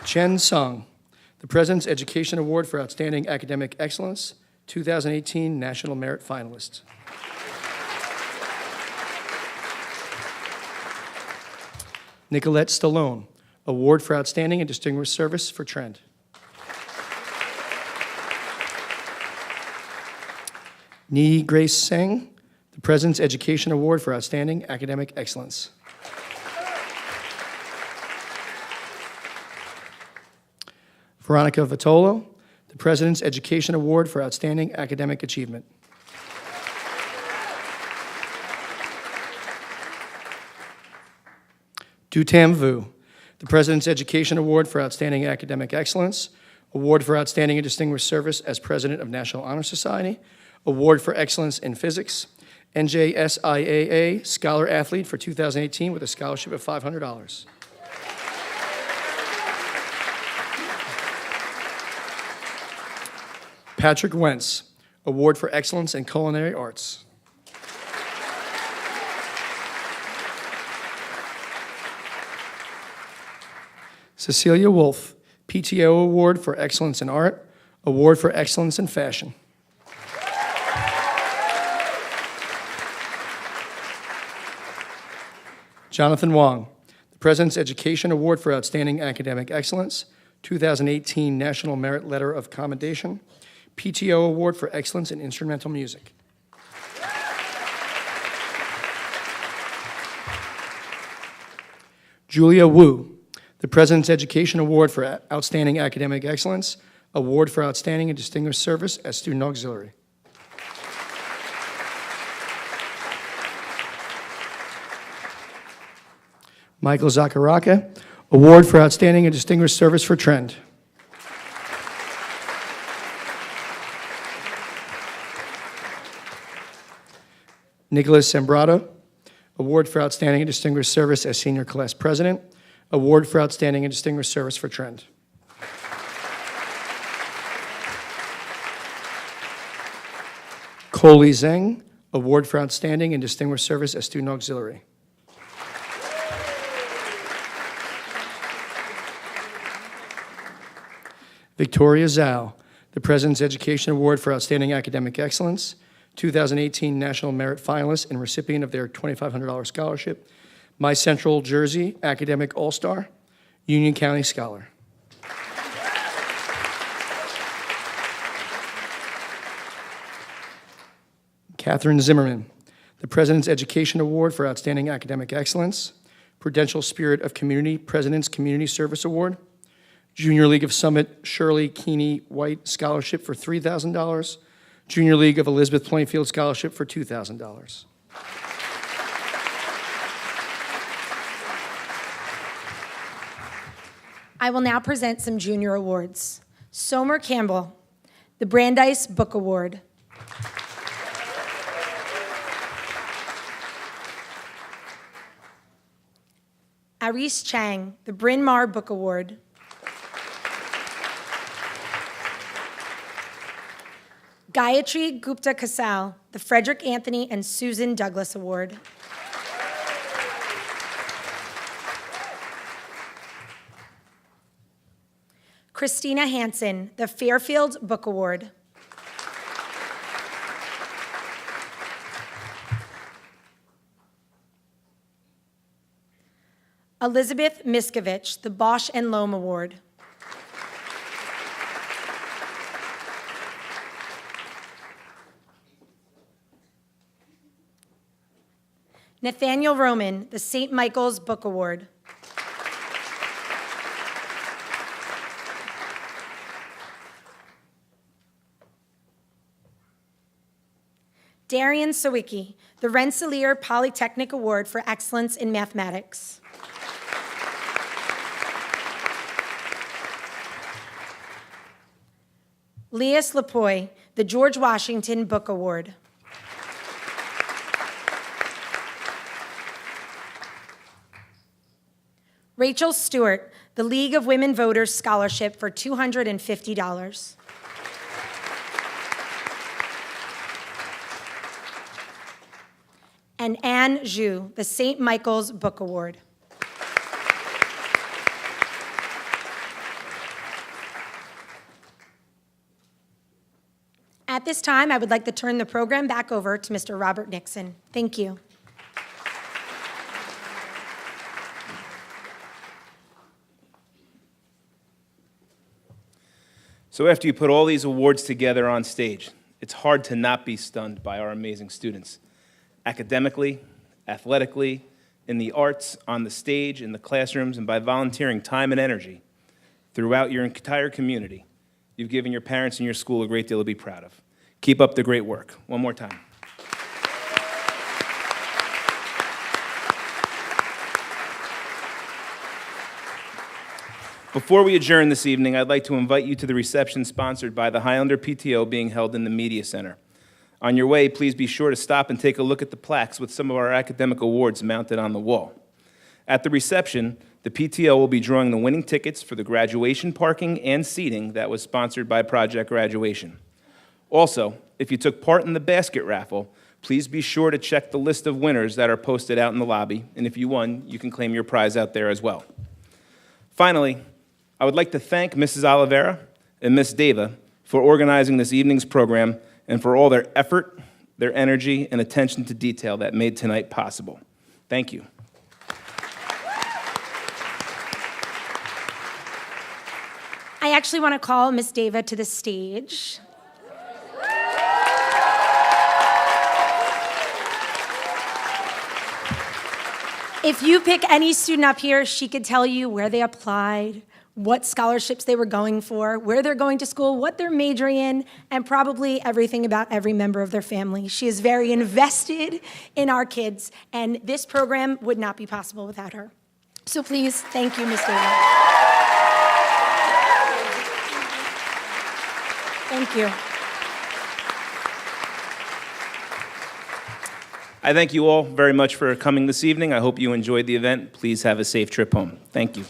Chen Sung, the President's Education Award for Outstanding Academic Excellence, 2018 National Merit Finalist. Nicolette Stallone, Award for Outstanding and Distinguished Service for Trend. Ni Grace Singh, the President's Education Award for Outstanding Academic Excellence. Veronica Vitolo, the President's Education Award for Outstanding Academic Achievement. Du Tam Vu, the President's Education Award for Outstanding Academic Excellence, Award for Outstanding and Distinguished Service as President of National Honor Society, Award for Excellence in Physics, NJSIAA Scholar Athlete for 2018 with a scholarship of $500. Patrick Wentz, Award for Excellence in Culinary Arts. Cecilia Wolf, PTO Award for Excellence in Art, Award for Excellence in Fashion. Jonathan Wong, the President's Education Award for Outstanding Academic Excellence, 2018 National Merit Letter of Commendation, PTO Award for Excellence in Instrumental Music. Julia Wu, the President's Education Award for Outstanding Academic Excellence, Award for Outstanding and Distinguished Service as Student Auxiliary. Michael Zakaraka, Award for Outstanding and Distinguished Service for Trend. Nicholas Sembrado, Award for Outstanding and Distinguished Service as Senior Class President, Award for Outstanding and Distinguished Service for Trend. Coley Zheng, Award for Outstanding and Distinguished Service as Student Auxiliary. Victoria Zhao, the President's Education Award for Outstanding Academic Excellence, 2018 National Merit Finalist and recipient of their $2,500 scholarship, My Central Jersey Academic All-Star, Union County Scholar. Catherine Zimmerman, the President's Education Award for Outstanding Academic Excellence, Prudential Spirit of Community President's Community Service Award, Junior League of Summit Shirley Keeney White Scholarship for $3,000, Junior League of Elizabeth Plainfield Scholarship for $2,000. I will now present some junior awards. Somer Campbell, the Brandeis Book Award. Aris Chang, the Bryn Mawr Book Award. Gayatri Gupta Kasal, the Frederick Anthony and Susan Douglas Award. Christina Hansen, the Fairfield Book Award. Elizabeth Miskovich, the Bosch and Loam Award. Nathaniel Roman, the St. Michael's Book Award. Darian Sawicki, the Rensselaer Polytechnic Award for Excellence in Mathematics. Leas Lapoy, the George Washington Book Award. Rachel Stewart, the League of Women Voters Scholarship for $250. And Anne Zhu, the St. Michael's Book Award. At this time, I would like to turn the program back over to Mr. Robert Nixon. Thank you. So after you put all these awards together on stage, it's hard to not be stunned by our amazing students. Academically, athletically, in the arts, on the stage, in the classrooms, and by volunteering time and energy throughout your entire community, you've given your parents and your school a great deal to be proud of. Keep up the great work. One more time. Before we adjourn this evening, I'd like to invite you to the reception sponsored by the Highlander PTO being held in the Media Center. On your way, please be sure to stop and take a look at the plaques with some of our academic awards mounted on the wall. At the reception, the PTO will be drawing the winning tickets for the graduation parking and seating that was sponsored by Project Graduation. Also, if you took part in the basket raffle, please be sure to check the list of winners that are posted out in the lobby, and if you won, you can claim your prize out there as well. Finally, I would like to thank Mrs. Oliveira and Ms. Deva for organizing this evening's program and for all their effort, their energy, and attention to detail that made tonight possible. Thank you. I actually want to call Ms. Deva to the stage. If you pick any student up here, she could tell you where they applied, what scholarships they were going for, where they're going to school, what they're majoring in, and probably everything about every member of their family. She is very invested in our kids, and this program would not be possible without her. So please, thank you, Ms. Deva. Thank you. I thank you all very much for coming this evening. I hope you enjoyed the event. Please have a safe trip home. Thank you.